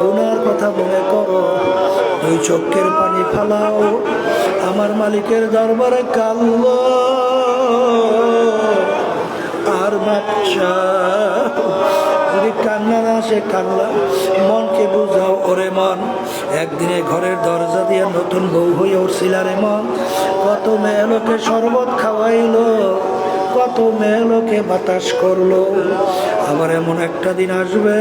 গুনার কথা মনে করো, দুই চোখের পানি ফালাও, আমার মালিকের দরবারে কাঁদো আর বাচ্চা। যদি কান্না না আসে, কান্না মনকে বুঝাও, ওরে মন, একদিনে ঘরের দরজা দিয়ে নতুন বউ হয়ে উঠছিল রে মন, কত মেয়ে লোকে শরবত খাওয়াইলো, কত মেয়ে লোকে বাতাস করলো। আবার এমন একটা দিন আসবে,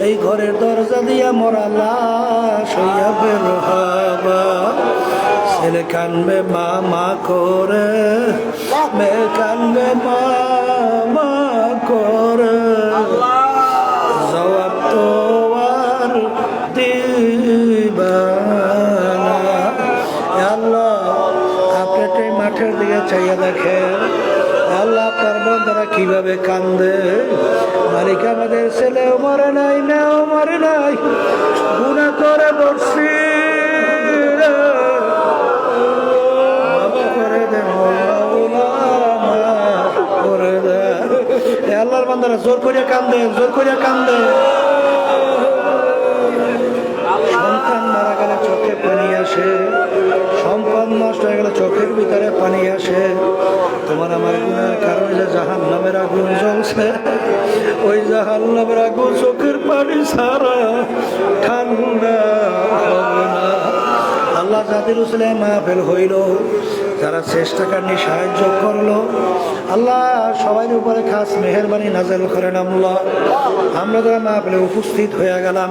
এই ঘরের দরজা দিয়া মরা লাশ হইয়া বের হবা। ছেলে কানবে মা মা করে, মেয়ে কানবে মা মা করে, জবাব তো আর দিবা না। আল্লাহ, আপনি মাঠের দিকে চাইয়া দেখেন, আল্লাহ আপনার বান্দারা কিভাবে কান্দে। মালিক, আমাদের ছেলেও মরে নাই, মেয়েও মরে নাই, গুনাহ করে বসছি, আল্লাহর বান্দারা জোর করিয়া কান্দে, জোর করিয়া কান্দে। সন্তান মারা গেলে চোখে পানি আসে, সম্পদ নষ্ট হয়ে গেলে চোখের ভিতরে পানি আসে। তোমার আমার গুনার কারণে যে জাহান্নামের আগুন জ্বলছে, ওই জাহান্নামের আগুন চোখের পানি ছাড়া ঠান্ডা হবে না। আল্লাহ যাদের উসলে মাহফিল হইল, যারা চেষ্টা কারণে সাহায্য করলো, আল্লাহ সবাই উপরে খাস মেহেরবানি নাজেল করেন। আল্লাহ, আমরা যারা মাহফিলে উপস্থিত হয়ে গেলাম,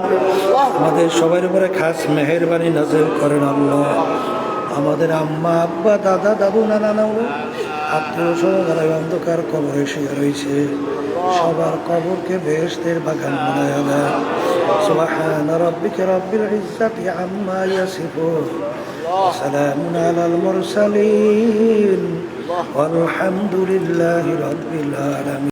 আমাদের সবার উপরে খাস মেহেরবানি নাজেল করেন। আল্লাহ, আমাদের আম্মা আব্বা দাদা দাদু নানা নানু আত্মীয় স্বজন যারা অন্ধকার কবরে শুয়ে রয়েছে, সবার কবরকে বেহেশতের বাগান বানায়া দেন। সুবহানা রাব্বিকা রাব্বিল ইজ্জাতি আম্মা ইয়াসিফুন, সালামুন আলাল মুরসালিন, ওয়ালহামদুলিল্লাহি রাব্বিল আলামিন।